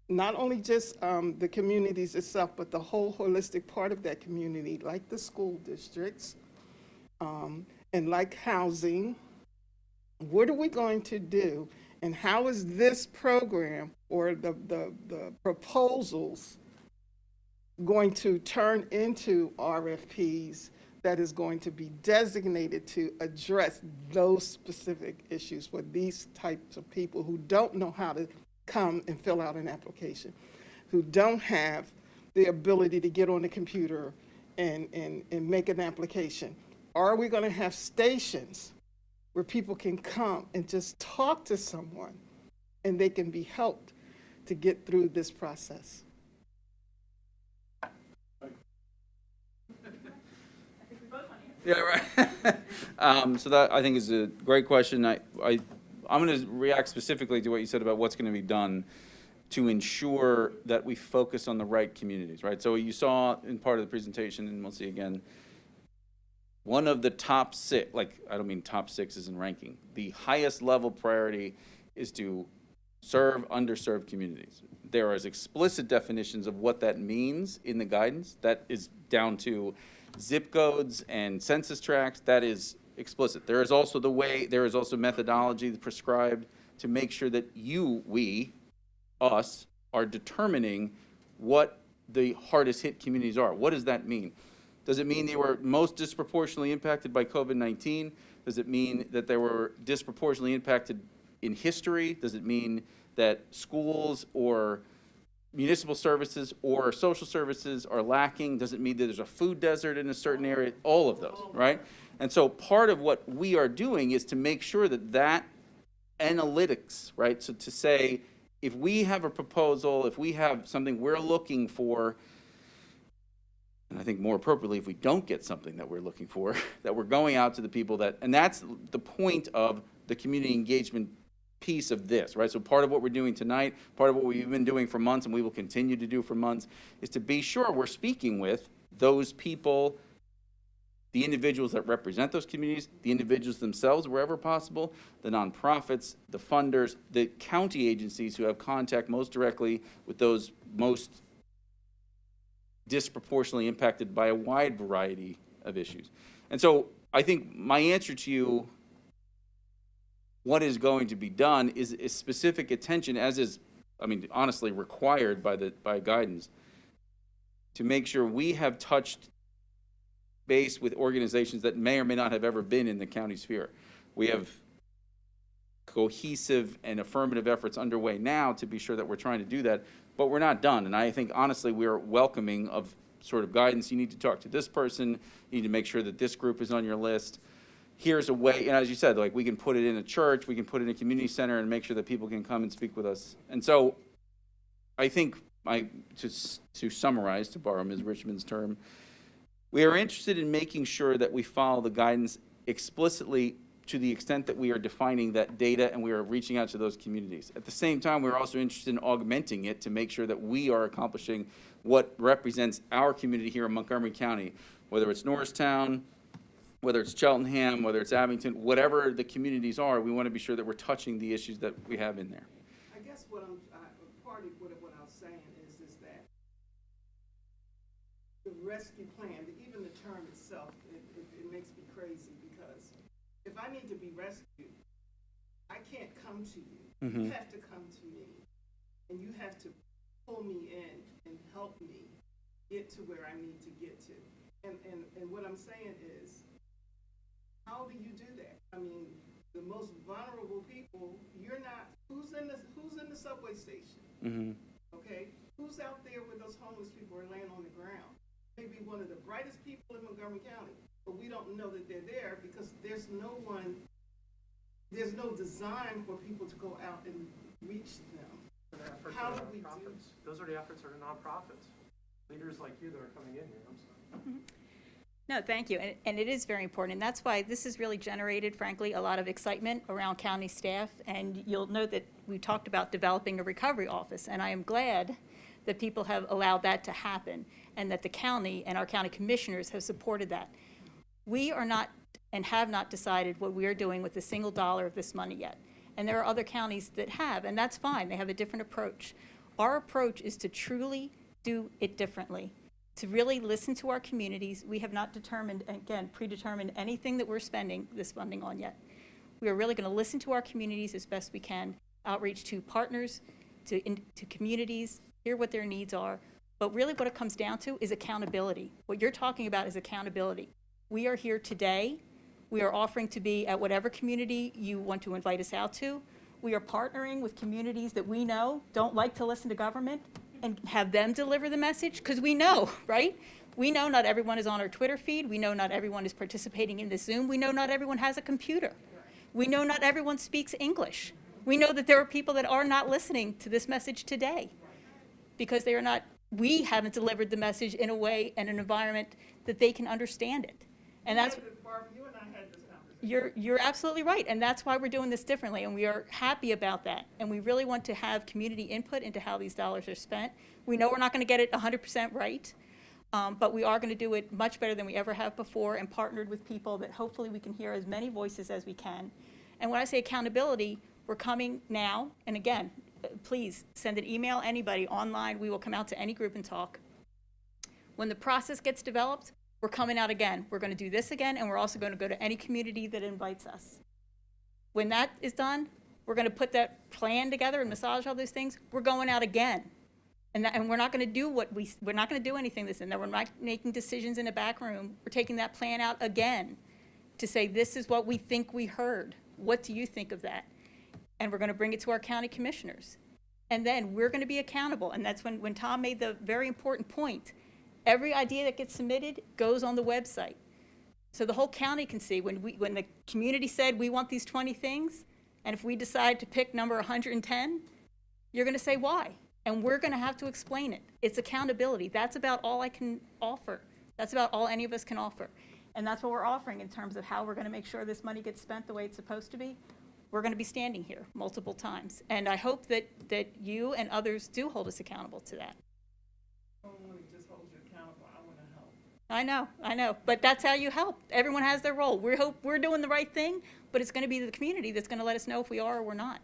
not only just the communities itself, but the whole holistic part of that community, like the school districts, and like housing? What are we going to do, and how is this program or the proposals going to turn into RFPs that is going to be designated to address those specific issues for these types of people who don't know how to come and fill out an application, who don't have the ability to get on the computer and make an application? Are we going to have stations where people can come and just talk to someone and they can be helped to get through this process? Yeah, right. So that, I think, is a great question. I'm going to react specifically to what you said about what's going to be done to ensure that we focus on the right communities, right? So you saw in part of the presentation, and we'll see again, one of the top six, like, I don't mean top six as in ranking, the highest level priority is to serve underserved communities. There is explicit definitions of what that means in the guidance. That is down to zip codes and census tracts. That is explicit. There is also methodology prescribed to make sure that us, are determining what the hardest hit communities are. What does that mean? Does it mean they were most disproportionately impacted by COVID-19? Does it mean that they were disproportionately impacted in history? Does it mean that schools or municipal services or social services are lacking? Does it mean that there's a food desert in a certain area? All of those, right? And so part of what we are doing is to make sure that analytics, right? So to say, if we have a proposal, if we have something we're looking for, and I think more appropriately, if we don't get something that we're looking for, that we're going out to the people that, and that's the point of the community engagement piece of this, right? So part of what we're doing tonight, part of what we've been doing for months and we will continue to do for months, is to be sure we're speaking with those people, the individuals that represent those communities, the individuals themselves wherever possible, the nonprofits, the funders, the county agencies who have contact most directly with those most disproportionately impacted by a wide variety of issues. And so I think my answer to you, what is going to be done, is specific attention, as is, I mean, honestly required by guidance, to make sure we have touched base with organizations that may or may not have ever been in the county sphere. We have cohesive and affirmative efforts underway now to be sure that we're trying to do that, but we're not done. And I think, honestly, we are welcoming of sort of guidance. You need to talk to this person. You need to make sure that this group is on your list. Here's a way, and as you said, like, we can put it in a church, we can put it in a community center and make sure that people can come and speak with us. And so I think, to summarize, to borrow Ms. Richmond's term, we are interested in making sure that we follow the guidance explicitly to the extent that we are defining that data and we are reaching out to those communities. At the same time, we're also interested in augmenting it to make sure that we are accomplishing what represents our community here in Montgomery County, whether it's Norristown, whether it's Cheltenham, whether it's Abington, whatever the communities are, we want to be sure that we're touching the issues that we have in there. I guess what part of what I was saying is that the rescue plan, even the term itself, it makes me crazy, because if I need to be rescued, I can't come to you. Mm-hmm. You have to come to me, and you have to pull me in and help me get to where I need to get to. And what I'm saying is, how do you do that? I mean, the most vulnerable people, you're not, who's in the subway station? Mm-hmm. Okay? Who's out there where those homeless people are laying on the ground? Maybe one of the brightest people in Montgomery County, but we don't know that they're there because there's no design for people to go out and reach them. The efforts How of do we do- nonprofits. Those are the efforts of the nonprofits. Leaders like you that are coming in here, I'm sorry. No, thank you. And it is very important. And that's why this has really generated, frankly, a lot of excitement around county staff. And you'll note that we talked about developing a recovery office. And I am glad that people have allowed that to happen and that the county and our county commissioners have supported that. We are not and have not decided what we are doing with a single dollar of this money yet. And there are other counties that have, and that's fine. They have a different approach. Our approach is to truly do it differently, to really listen to our communities. We have not determined, again, predetermined anything that we're spending this funding on yet. We are really going to listen to our communities as best we can, outreach to partners, to communities, hear what their needs are. But really what it comes down to is accountability. What you're talking about is accountability. We are here today. We are offering to be at whatever community you want to invite us out to. We are partnering with communities that we know don't like to listen to government and have them deliver the message, because we know, right? We know not everyone is on our Twitter feed. We know not everyone is participating in the Zoom. We know not everyone has a computer. We know not everyone speaks English. We know that there are people that are not listening to this message today because they are not, we haven't delivered the message in a way and an environment that they can understand it. And that's, Barbara, you and I had this conversation. you're absolutely right, and that's why we're doing this differently, and we are happy about that. And we really want to have community input into how these dollars are spent. We know we're not going to get it 100% right, but we are going to do it much better than we ever have before, and partnered with people that hopefully we can hear as many voices as we can. And when I say accountability, we're coming now, and again, please send an email, anybody, online. We will come out to any group and talk. When the process gets developed, we're coming out again. We're going to do this again, and we're also going to go to any community that invites us. When that is done, we're going to put that plan together and massage all those things. We're going out again. And we're not going to do we're not going to do anything this and that. We're not making decisions in a back room. We're taking that plan out again to say, this is what we think we heard. What do you think of that? And we're going to bring it to our county commissioners. And then we're going to be accountable. And that's when Tom made the very important point. Every idea that gets submitted goes on the website. So the whole county can see when the community said we want these 20 things, and if we decide to pick number 110, you're going to say why. And we're going to have to explain it. It's accountability. That's about all I can offer. That's about all any of us can offer. And that's what we're offering in terms of how we're going to make sure this money gets spent the way it's supposed to be. We're going to be standing here multiple times. And I hope that you and others do hold us accountable to that. I don't want to just hold you accountable. I want to help. I know, but that's how you help. Everyone has their role. We hope we're doing the right thing, but it's going to be the community that's going to let us know if we are or we're not.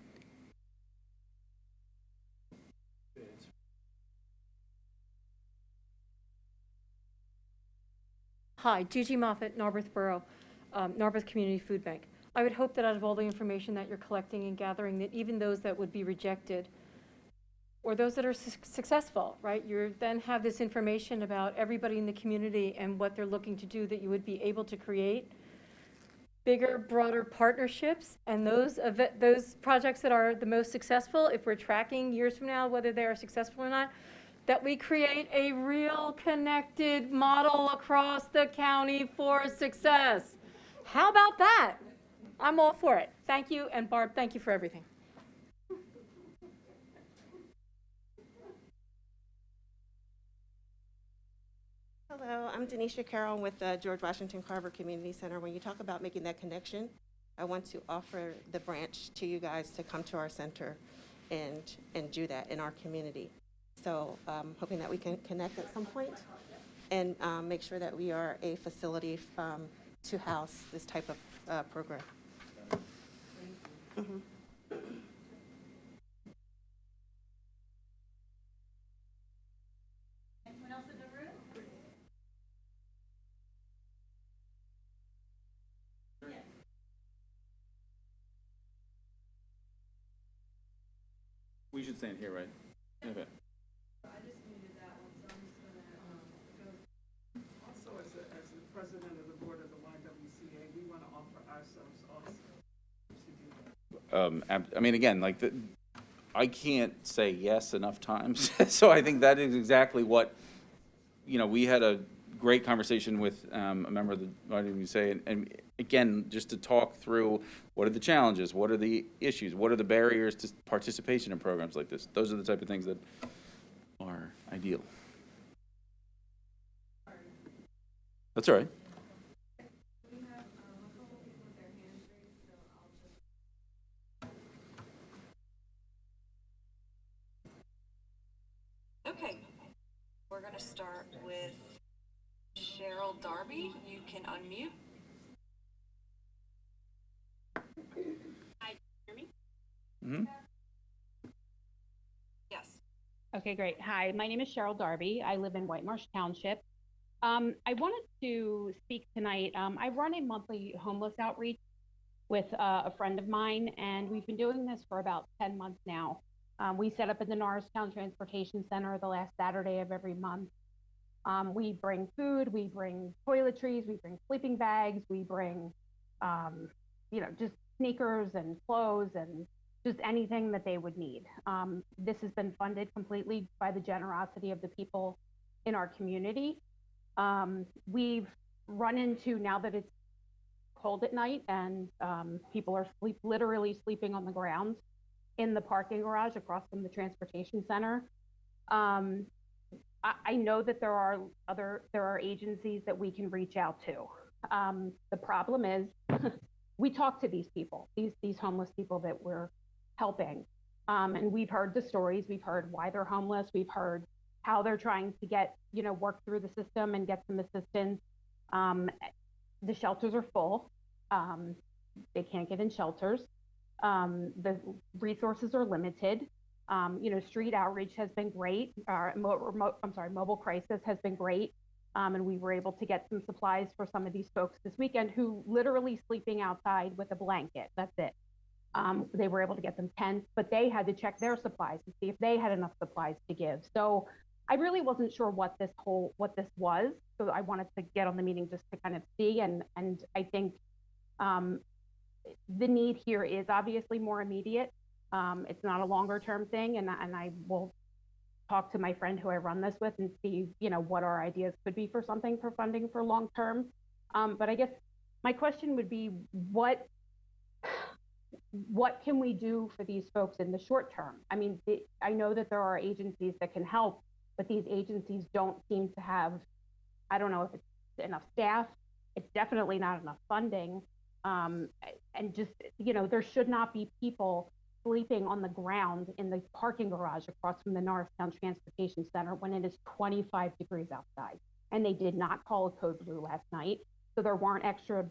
Hi, Gigi Moffett, Narberth Borough, Narberth Community Food Bank. I would hope that out of all the information that you're collecting and gathering, that even those that would be rejected, or those that are successful, right, you then have this information about everybody in the community and what they're looking to do, that you would be able to create bigger, broader partnerships, and those projects that are the most successful, if we're tracking years from now whether they are successful or not, that we create a real connected model across the county for success. How about that? I'm all for it. Thank you, and Barb, thank you for everything. Hello, I'm Denisha Carroll with the George Washington Carver Community Center. When you talk about making that connection, I want to offer the branch to you guys to come to our center and do that in our community. So hoping that we can connect at some point and make sure that we are a facility to house this type of program. Mhm. Anyone else in the room? should stand here, right? Okay. Also, as the president of the board of the YWCA, we want to offer ourselves also to do that. I mean, again, like, I can't say yes enough times. So I think that is exactly what, we had a great conversation with a member of the YWCA, and again, just to talk through what are the challenges, what are the issues, what are the barriers to participation in programs like this. Those are the type of things that are ideal. That's all right. Okay, we're going to start with Cheryl Darby. You can unmute. Hi, can you hear me? Mm-hmm. Yes. Okay, great. Hi, my name is Cheryl Darby. I live in White Marsh Township. I wanted to speak tonight. I run a monthly homeless outreach with a friend of mine, and we've been doing this for about 10 months now. We set up at the Norristown Transportation Center the last Saturday of every month. We bring food, we bring toiletries, we bring sleeping bags, we bring, just sneakers and clothes and just anything that they would need. This has been funded completely by the generosity of the people in our community. We've run into, now that it's cold at night and people are literally sleeping on the ground in the parking garage across from the transportation center. I know that there are agencies that we can reach out to. The problem is we talk to these people, these homeless people that we're helping. And we've heard the stories, we've heard why they're homeless, we've heard how they're trying to get, work through the system and get some assistance. The shelters are full. They can't get in shelters. The resources are limited. Street outreach has been great. Mobile crisis has been great. And we were able to get some supplies for some of these folks this weekend who literally sleeping outside with a blanket. That's it. They were able to get them tents, but they had to check their supplies to see if they had enough supplies to give. So I really wasn't sure what this was. So I wanted to get on the meeting just to kind of see. And I think the need here is obviously more immediate. It's not a longer term thing. And I will talk to my friend who I run this with and see, what our ideas could be for funding for long term. But I guess my question would be, what can we do for these folks in the short term? I mean, I know that there are agencies that can help, but these agencies don't seem to have, I don't know if it's enough staff. It's definitely not enough funding. And just, there should not be people sleeping on the ground in the parking garage across from the Norristown Transportation Center when it is 25 degrees outside. And they did not call a code blue last night. So there weren't extra,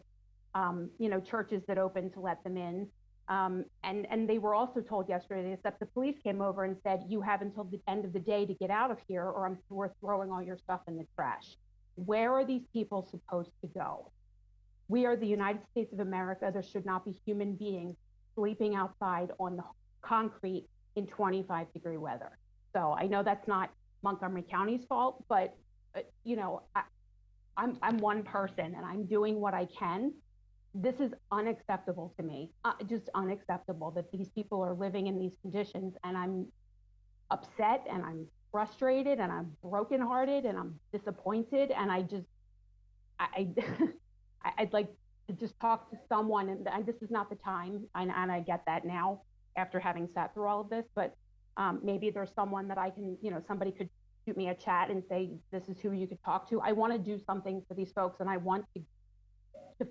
churches that opened to let them in. And they were also told yesterday that the police came over and said, you have until the end of the day to get out of here or we're throwing all your stuff in the trash. Where are these people supposed to go? We are the United States of America. There should not be human beings sleeping outside on the concrete in 25 degree weather. So I know that's not Montgomery County's fault, but I'm one person and I'm doing what I can. This is unacceptable to me, just unacceptable that these people are living in these conditions, and I'm upset and I'm frustrated and I'm brokenhearted and I'm disappointed, and I'd like to just talk to someone, and this is not the time, and I get that now after having sat through all of this, but maybe there's someone that I can, somebody could shoot me a chat and say, this is who you could talk to. I want to do something for these folks, and I want to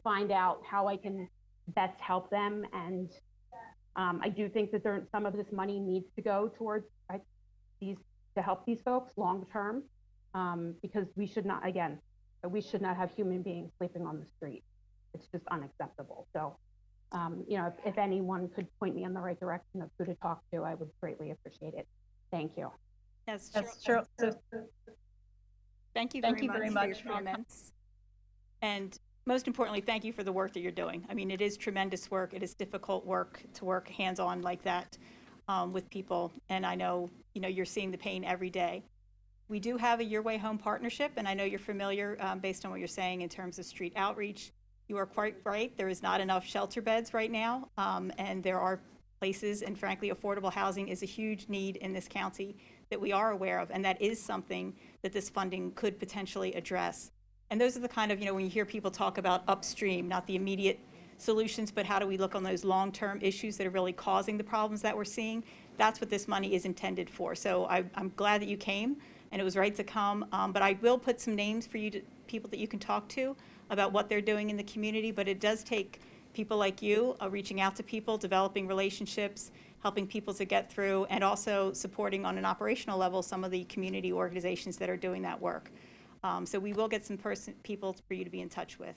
find out how I can best help them. And I do think that some of this money needs to go towards to help these folks long term, because we should not have human beings sleeping on the street. It's just unacceptable. So, if anyone could point me in the right direction of who to talk to, I would greatly appreciate it. Thank you. Yes, Cheryl. Thank you very much for your comments. And most importantly, thank you for the work that you're doing. I mean, it is tremendous work. It is difficult work to work hands-on like that. with people, and I know, you're seeing the pain every day. We do have a Your Way Home partnership, and I know you're familiar, based on what you're saying in terms of street outreach. You are quite right. There is not enough shelter beds right now, and there are places, and frankly, affordable housing is a huge need in this county that we are aware of, and that is something that this funding could potentially address. And those are the kind of, when you hear people talk about upstream, not the immediate solutions, but how do we look on those long-term issues that are really causing the problems that we're seeing? That's what this money is intended for. So I'm glad that you came, and it was right to come. But I will put some names for you, people that you can talk to about what they're doing in the community. But it does take people like you reaching out to people, developing relationships, helping people to get through, and also supporting on an operational level some of the community organizations that are doing that work. So we will get some people for you to be in touch with.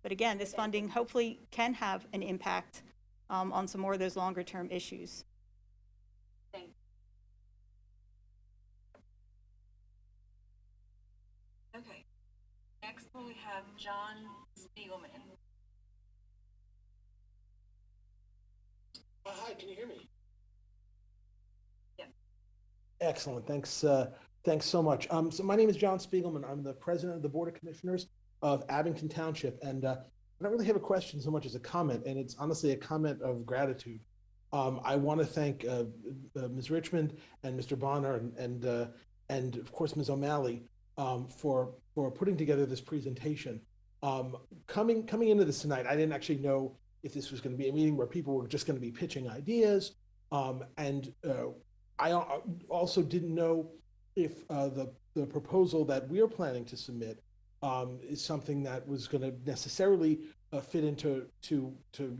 But again, this funding hopefully can have an impact on some more of those longer term issues. Thank you. Okay. Next we have John Spiegelman. Hi, can you hear me? Yeah. Excellent. Thanks. Thanks so much. So my name is John Spiegelman. I'm the president of the Board of Commissioners of Abington Township, and I don't really have a question so much as a comment, and it's honestly a comment of gratitude. I want to thank Ms. Richmond and Mr. Bonner and of course Ms. O'Malley for putting together this presentation. Coming into this tonight, I didn't actually know if this was going to be a meeting where people were just going to be pitching ideas, and I also didn't know if the proposal that we're planning to submit is something that was going to necessarily fit into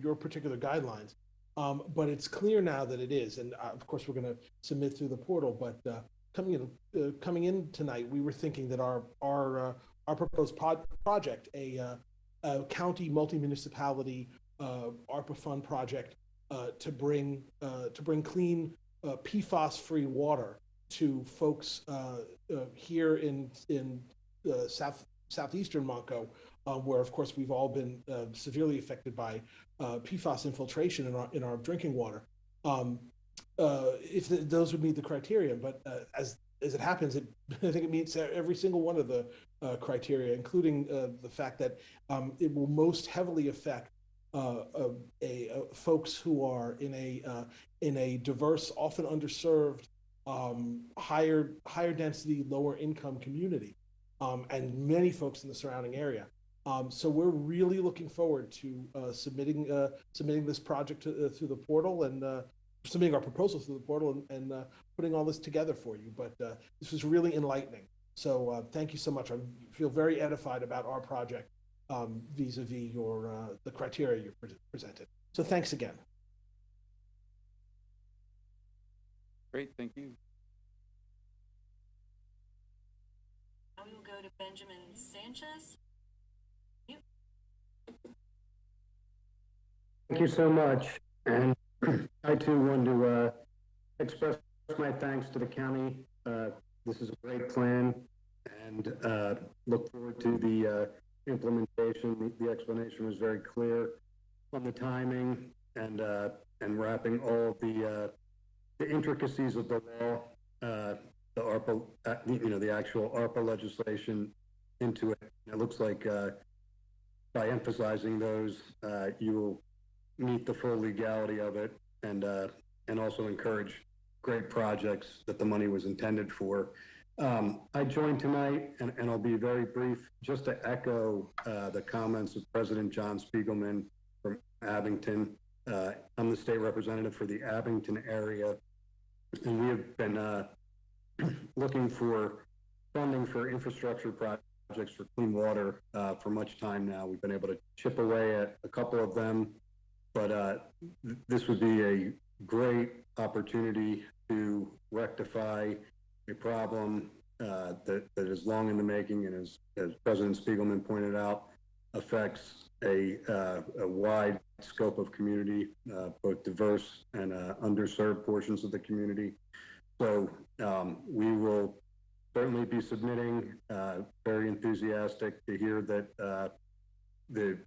your particular guidelines. But it's clear now that it is, and of course we're going to submit through the portal. But coming in tonight, we were thinking that our proposed project, a county multi-municipality ARPA fund project to bring clean PFAS-free water to folks here in southeastern Monco, where of course we've all been severely affected by PFAS infiltration in our drinking water. If those would meet the criteria, but as it happens, I think it meets every single one of the criteria, including the fact that it will most heavily affect folks who are in a diverse, often underserved, higher density, lower income community, and many folks in the surrounding area. So we're really looking forward to submitting this project through the portal and submitting our proposal through the portal and putting all this together for you. But this was really enlightening. So thank you so much. I feel very edified about our project vis-a-vis the criteria you presented. So thanks again. Great, thank you. Now we will go to Benjamin Sanchez. Thank you so much. And I too want to express my thanks to the county. This is a great plan, and look forward to the implementation. The explanation was very clear on the timing and wrapping all of the intricacies of the law, the ARPA, the actual ARPA legislation into it. And it looks like by emphasizing those, you will meet the full legality of it, and also encourage great projects that the money was intended for. I joined tonight, and I'll be very brief, just to echo the comments of President John Spiegelman from Abington. I'm the state representative for the Abington area, and we have been looking for funding for infrastructure projects for clean water for much time now. We've been able to chip away at a couple of them, but this would be a great opportunity to rectify a problem that is long in the making, and as President Spiegelman pointed out, affects a wide scope of community, both diverse and underserved portions of the community. So we will certainly be submitting, very enthusiastic to hear that the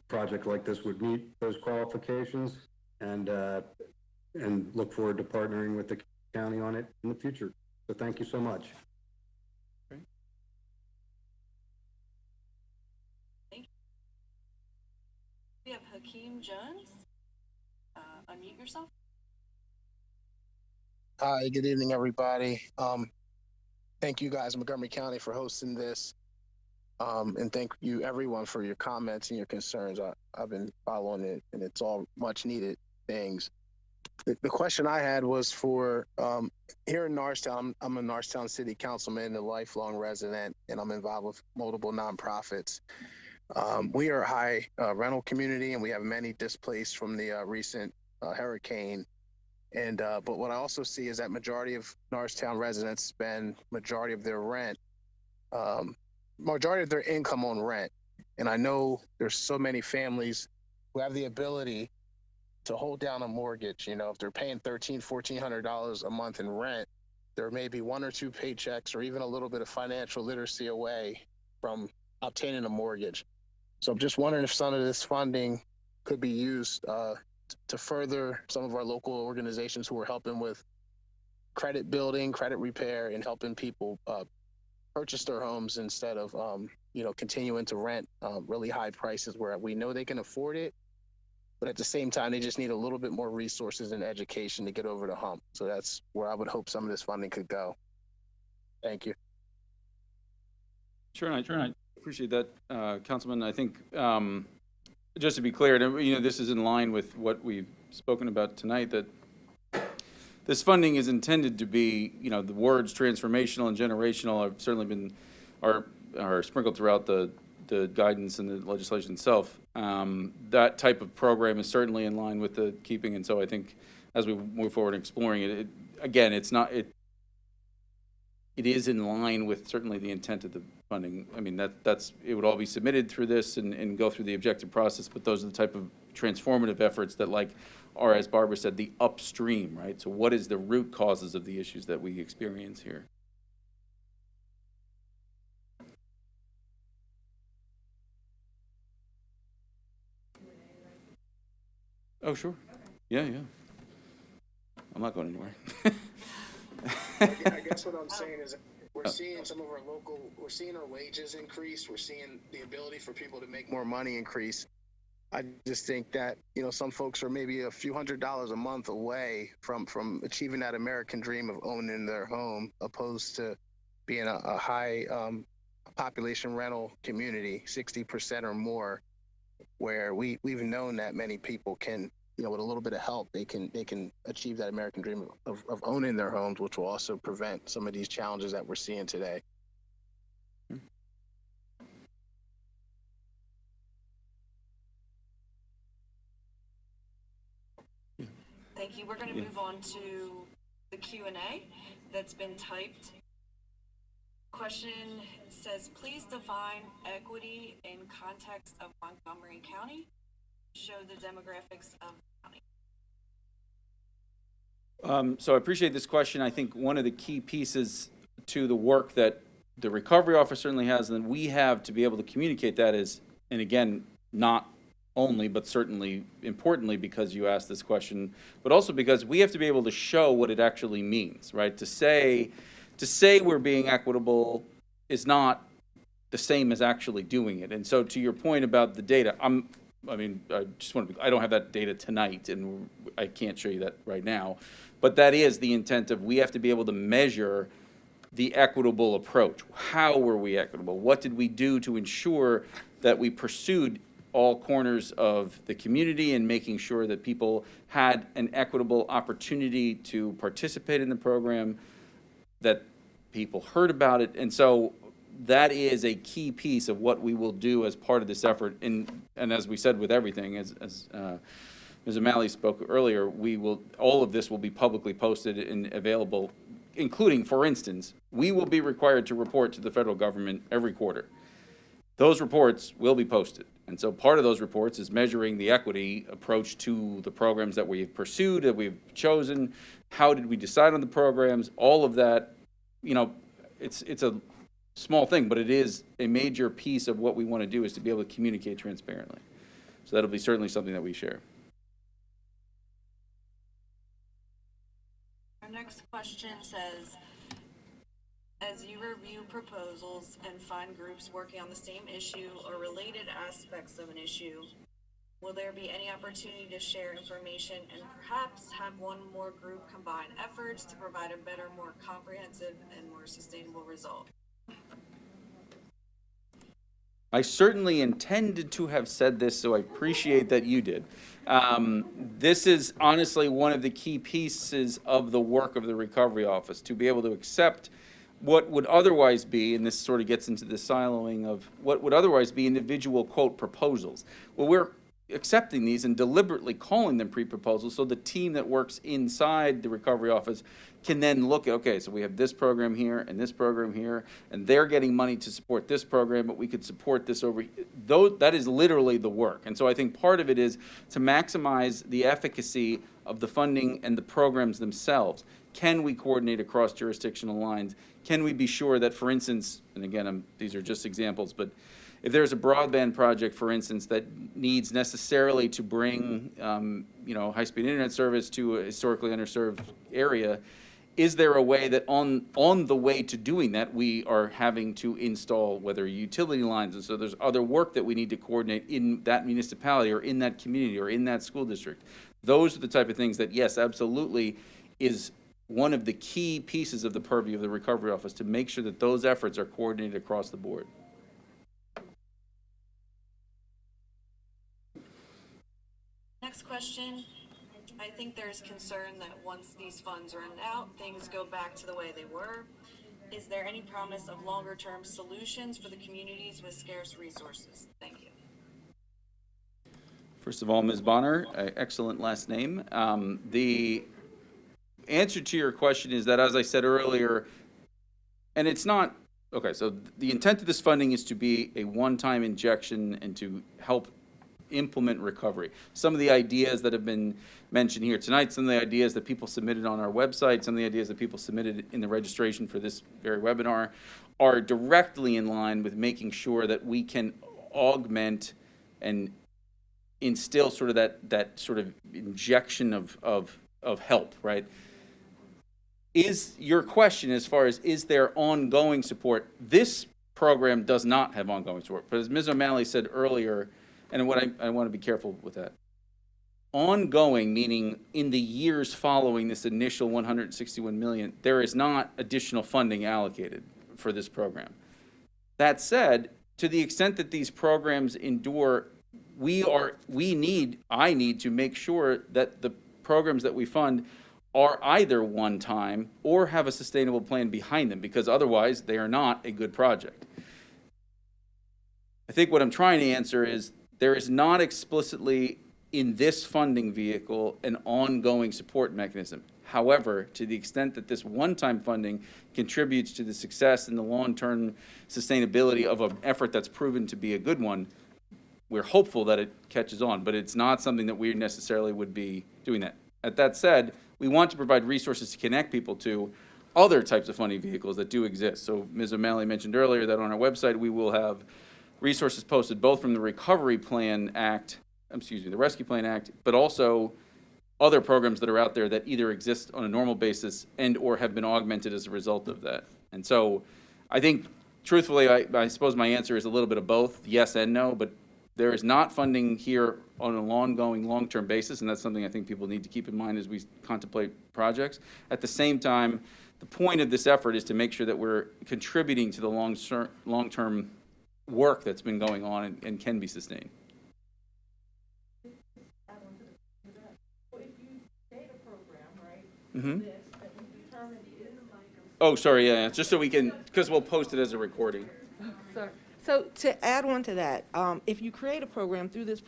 project like this would meet those qualifications, and and look forward to partnering with the county on it in the future. So thank you so much. We have Hakeem Jones. Unmute yourself. Hi, good evening, everybody. Thank you guys, Montgomery County, for hosting this. And thank you, everyone, for your comments and your concerns. I've been following it, and it's all much needed things. The question I had was for here in Norristown. I'm a Norristown City Councilman, a lifelong resident, and I'm involved with multiple nonprofits. We are a high rental community, and we have many displaced from the recent hurricane. And but what I also see is that majority of Norristown residents spend majority of their income on rent. And I know there's so many families who have the ability to hold down a mortgage. You know, if they're paying $1,400 a month in rent, there may be one or two paychecks or even a little bit of financial literacy away from obtaining a mortgage. So I'm just wondering if some of this funding could be used to further some of our local organizations who are helping with credit building, credit repair, and helping people purchase their homes instead of, continuing to rent really high prices where we know they can afford it. But at the same time, they just need a little bit more resources and education to get over the hump. So that's where I would hope some of this funding could go. Thank you. Sure, I appreciate that, Councilman. I think, just to be clear, and, this is in line with what we've spoken about tonight, that this funding is intended to be, the words transformational and generational have certainly been, are sprinkled throughout the guidance and the legislation itself. That type of program is certainly in line with the keeping, and so I think as we move forward and exploring it, again, it is in line with certainly the intent of the funding. I mean, it would all be submitted through this and go through the objective process, but those are the type of transformative efforts that are, as Barbara said, the upstream, right? So what is the root causes of the issues that we experience here? Oh, sure. Yeah. I'm not going anywhere. I guess what I'm saying is we're seeing we're seeing our wages increase. We're seeing the ability for people to make more money increase. I just think that, some folks are maybe a few $100s a month away from achieving that American dream of owning their home, opposed to being a high population rental community, 60% or more, where we've known that many people can, with a little bit of help, they can achieve that American dream of owning their homes, which will also prevent some of these challenges that we're seeing today. Thank you. We're going to move on to the Q&A that's been typed. Question says, please define equity in context of Montgomery County. Show the demographics of the county. So I appreciate this question. I think one of the key pieces to the work that the recovery office certainly has, and we have to be able to communicate that is, and again, not only, but certainly importantly because you asked this question, but also because we have to be able to show what it actually means, right? To say we're being equitable is not the same as actually doing it. And so to your point about the data, I don't have that data tonight, and I can't show you that right now, but that is the intent of, we have to be able to measure the equitable approach. How were we equitable? What did we do to ensure that we pursued all corners of the community and making sure that people had an equitable opportunity to participate in the program, that people heard about it. And so that is a key piece of what we will do as part of this effort. And as we said with everything, as Ms. O'Malley spoke earlier, all of this will be publicly posted and available, including, for instance, we will be required to report to the federal government every quarter. Those reports will be posted. And so part of those reports is measuring the equity approach to the programs that we've pursued, that we've chosen. How did we decide on the programs? All of that, it's a small thing, but it is a major piece of what we want to do, is to be able to communicate transparently. So that'll be certainly something that we share. next question says, as you review proposals and find groups working on the same issue or related aspects of an issue, will there be any opportunity to share information and perhaps have one more group combine efforts to provide a better, more comprehensive and more sustainable result? I certainly intended to have said this, so I appreciate that you did. This is honestly one of the key pieces of the work of the Recovery Office, to be able to accept what would otherwise be, and this sort of gets into the siloing of what would otherwise be individual, quote, proposals. Well, we're accepting these and deliberately calling them pre-proposals, so the team that works inside the Recovery Office can then look at, okay, so we have this program here and this program here, and they're getting money to support this program, but we could support this over, though that is literally the work. And so I think part of it is to maximize the efficacy of the funding and the programs themselves. Can we coordinate across jurisdictional lines? Can we be sure that, for instance, and again, these are just examples, but if there's a broadband project, for instance, that needs necessarily to bring, high-speed internet service to a historically underserved area, is there a way that on the way to doing that, we are having to install whether utility lines, and so there's other work that we need to coordinate in that municipality or in that community or in that school district. Those are the type of things that, yes, absolutely, is one of the key pieces of the purview of the Recovery Office, to make sure that those efforts are coordinated across the board. Next question. I think there's concern that once these funds run out, things go back to the way they were. Is there any promise of longer-term solutions for the communities with scarce resources? Thank you. First of all, Ms. Bonner, excellent last name. The answer to your question is that, as I said earlier, and it's not, okay, so the intent of this funding is to be a one-time injection and to help implement recovery. Some of the ideas that have been mentioned here tonight, some of the ideas that people submitted on our website, some of the ideas that people submitted in the registration for this very webinar are directly in line with making sure that we can augment and instill sort of that sort of injection of help, right? Is your question as far as is there ongoing support? This program does not have ongoing support, but as Ms. O'Malley said earlier, and what I want to be careful with that. Ongoing, meaning in the years following this initial $161 million, there is not additional funding allocated for this program. That said, to the extent that these programs endure, I need to make sure that the programs that we fund are either one time or have a sustainable plan behind them, because otherwise they are not a good project. I think what I'm trying to answer is, there is not explicitly in this funding vehicle an ongoing support mechanism. However, to the extent that this one-time funding contributes to the success and the long-term sustainability of an effort that's proven to be a good one, we're hopeful that it catches on, but it's not something that we necessarily would be doing that. At that said, we want to provide resources to connect people to other types of funding vehicles that do exist. So Ms. O'Malley mentioned earlier that on our website we will have resources posted both from the Recovery Plan Act, the Rescue Plan Act, but also other programs that are out there that either exist on a normal basis and or have been augmented as a result of that. And so I think, truthfully, I suppose my answer is a little bit of both, yes and no, but there is not funding here on an ongoing long-term basis, and that's something I think people need to keep in mind as we contemplate projects. At the same time, the point of this effort is to make sure that we're contributing to the long-term work that's been going on and can be sustained. Mm-hmm. Oh, sorry, yeah, just so we can, because we'll post it as a recording. So to add on to that, if you create a program, through this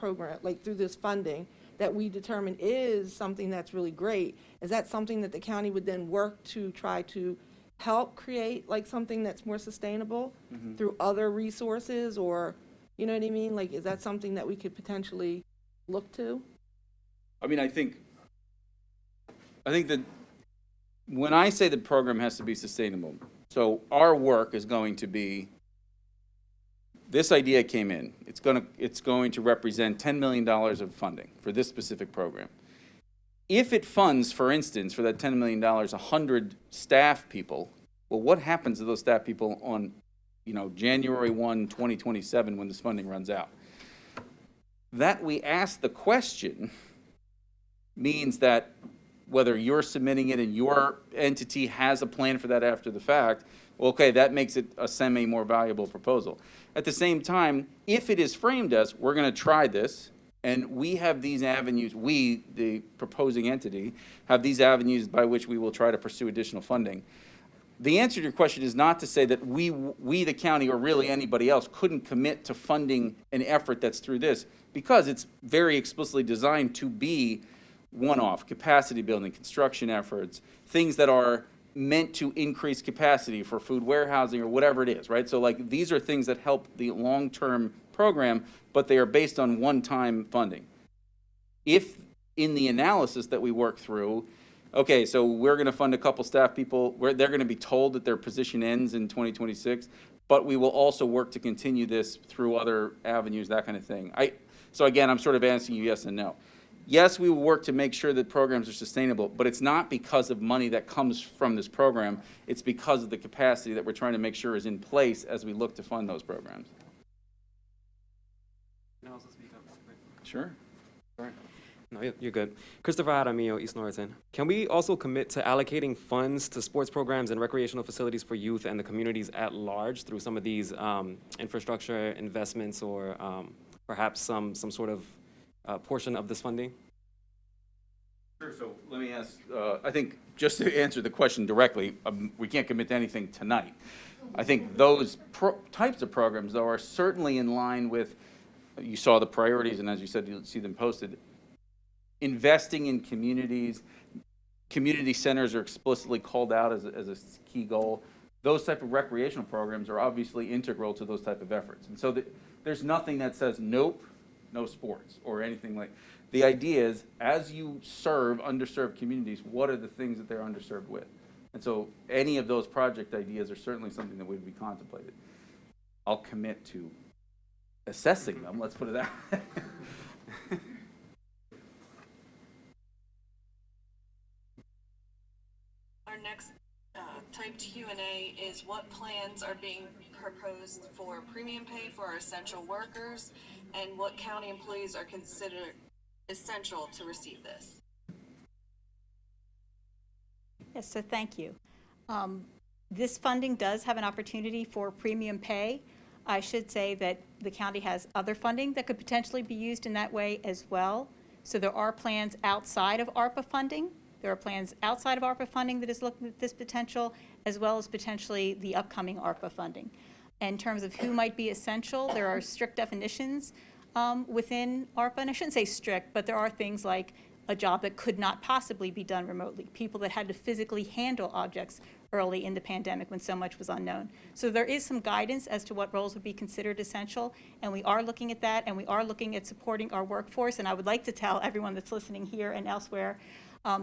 funding, that we determine is something that's really great, is that something that the county would then work to try to help create like something that's more sustainable through other resources, or, you know what I mean? Like, is that something that we could potentially look to? I mean, I think that when I say the program has to be sustainable, so our work is going to be, this idea came in, it's going to represent $10 million of funding for this specific program. if it funds, for instance, for that $10 million, 100 staff people, well, what happens to those staff people on, January 1, 2027, when this funding runs out? That we ask the question means that whether you're submitting it and your entity has a plan for that after the fact, well, okay, that makes it a semi more valuable proposal. At the same time, if it is framed as, we're going to try this, and we have these avenues, we, the proposing entity, have these avenues by which we will try to pursue additional funding. The answer to your question is not to say that we, the county, or really anybody else, couldn't commit to funding an effort that's through this, because it's very explicitly designed to be one-off, capacity building, construction efforts, things that are meant to increase capacity for food warehousing or whatever it is, right? So like, these are things that help the long-term program, but they are based on one-time funding. If in the analysis that we work through, okay, so we're going to fund a couple staff people, where they're going to be told that their position ends in 2026, but we will also work to continue this through other avenues, that kind of thing. So again, I'm sort of asking you yes and no. Yes, we will work to make sure that programs are sustainable, but it's not because of money that comes from this program. It's because of the capacity that we're trying to make sure is in place as we look to fund those programs. Can I also speak up? Sure. All right. No, you're good. Christopher Jaramillo, East Norriton. Can we also commit to allocating funds to sports programs and recreational facilities for youth and the communities at large through some of these infrastructure investments, or perhaps some sort of portion of this funding? Sure. So let me ask, I think just to answer the question directly, we can't commit to anything tonight. I think those types of programs, though, are certainly in line with, you saw the priorities, and as you said, you'll see them posted. Investing in communities, community centers are explicitly called out as a key goal. Those type of recreational programs are obviously integral to those type of efforts. And so there's nothing that says, nope, no sports or anything like. The idea is, as you serve underserved communities, what are the things that they're underserved with? And so any of those project ideas are certainly something that would be contemplated. I'll commit to assessing them, let's put it that way. Our next typed Q&A is, what plans are being proposed for premium pay for our essential workers, and what county employees are considered essential to receive this? Yes, so thank you. This funding does have an opportunity for premium pay. I should say that the county has other funding that could potentially be used in that way as well. So there are plans outside of ARPA funding. There are plans outside of ARPA funding that is looking at this potential, as well as potentially the upcoming ARPA funding. In terms of who might be essential, there are strict definitions within ARPA, and I shouldn't say strict, but there are things like a job that could not possibly be done remotely, people that had to physically handle objects early in the pandemic when so much was unknown. So there is some guidance as to what roles would be considered essential, and we are looking at that, and we are looking at supporting our workforce. And I would like to tell everyone that's listening here and elsewhere,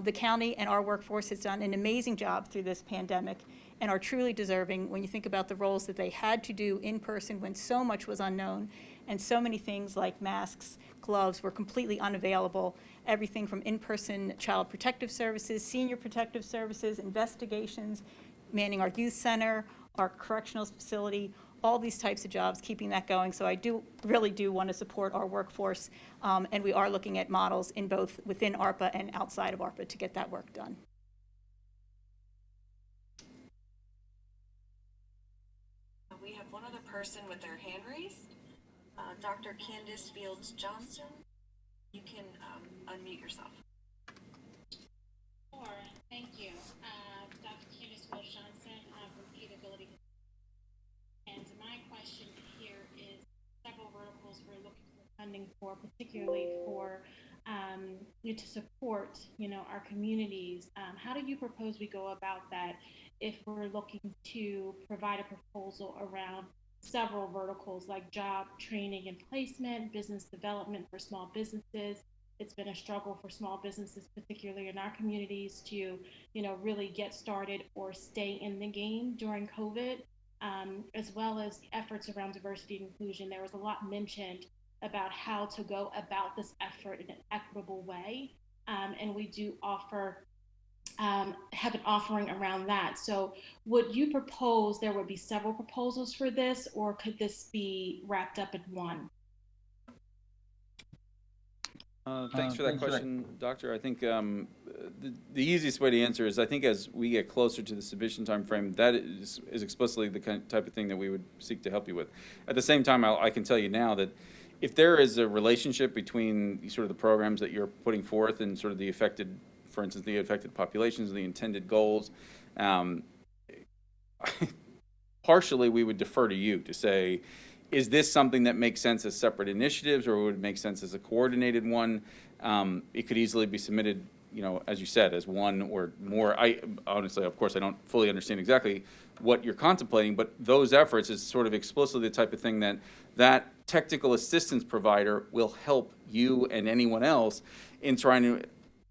the county and our workforce has done an amazing job through this pandemic and are truly deserving when you think about the roles that they had to do in person when so much was unknown and so many things like masks, gloves were completely unavailable. Everything from in-person child protective services, senior protective services, investigations, manning our youth center, our correctional facility, all these types of jobs, keeping that going. So I really do want to support our workforce, and we are looking at models in both within ARPA and outside of ARPA to get that work done. We have one other person with their hand raised. Dr. Candace Fields Johnson, you can unmute yourself. Sure, thank you. Dr. Candace Fields Johnson from Equitability. And my question here is several verticals we're looking for funding for, particularly for to support, our communities. How do you propose we go about that if we're looking to provide a proposal around several verticals like job training and placement, business development for small businesses? It's been a struggle for small businesses, particularly in our communities, to, really get started or stay in the game during COVID, as well as efforts around diversity and inclusion. There was a lot mentioned about how to go about this effort in an equitable way. and we do offer, have an offering around that. So would you propose there would be several proposals for this, or could this be wrapped up in one? Thanks for that question, Doctor. I think the easiest way to answer is I think as we get closer to the submission timeframe, that is explicitly the type of thing that we would seek to help you with. At the same time, I can tell you now that if there is a relationship between sort of the programs that you're putting forth and sort of the affected, for instance, the affected populations, the intended goals, partially we would defer to you to say, is this something that makes sense as separate initiatives, or would it make sense as a coordinated one? It could easily be submitted, you know, as you said, as one or more. I honestly, of course, I don't fully understand exactly what you're contemplating, but those efforts is sort of explicitly the type of thing that technical assistance provider will help you and anyone else in trying to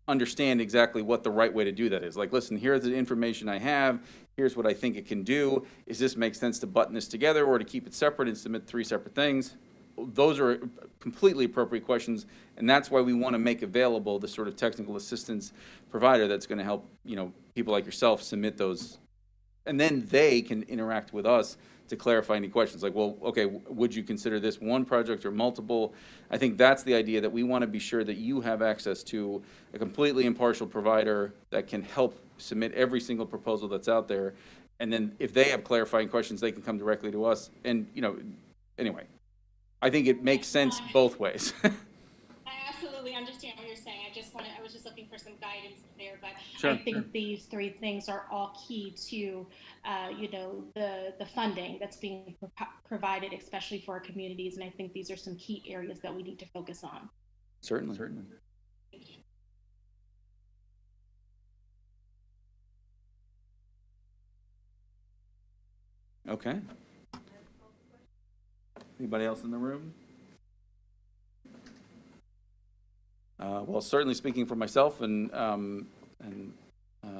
understand exactly what the right way to do that is. Like, listen, here's the information I have. Here's what I think it can do. Does this make sense to button this together or to keep it separate and submit 3 separate things? Those are completely appropriate questions, and that's why we want to make available the sort of technical assistance provider that's going to help, you know, people like yourself submit those, and then they can interact with us to clarify any questions. Like, well, okay, would you consider this one project or multiple? I think that's the idea, that we want to be sure that you have access to a completely impartial provider that can help submit every single proposal that's out there. And then if they have clarifying questions, they can come directly to us. And, you know, anyway, I think it makes sense both ways. I absolutely understand what you're saying. I was just looking for some guidance there, but Sure, I think these 3 things are all key to, you know, the funding that's being provided, especially for our communities. And I think these are some key areas that we need to focus on. Certainly. Okay. Anybody else in the room? Well, certainly speaking for myself and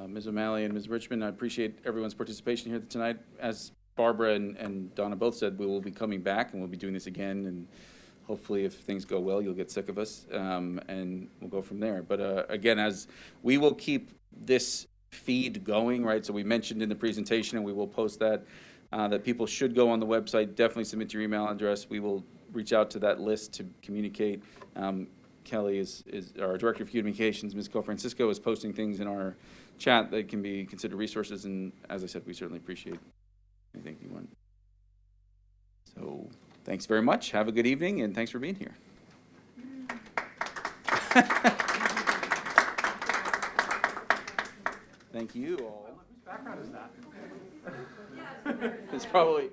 Ms. O'Malley and Ms. Richmond, I appreciate everyone's participation here tonight. As Barbara and Donna both said, we will be coming back and we'll be doing this again, and hopefully if things go well, you'll get sick of us, and we'll go from there. But again, as we will keep this feed going, right? So we mentioned in the presentation, and we will post that, that people should go on the website, definitely submit your email address. We will reach out to that list to communicate. Kelly is our Director of Communications. Ms. Cofrancisco is posting things in our chat that can be considered resources, and as I said, we certainly appreciate anything you want. So thanks very much. Have a good evening, and thanks for being here. Thank you all. Whose background is that? It's probably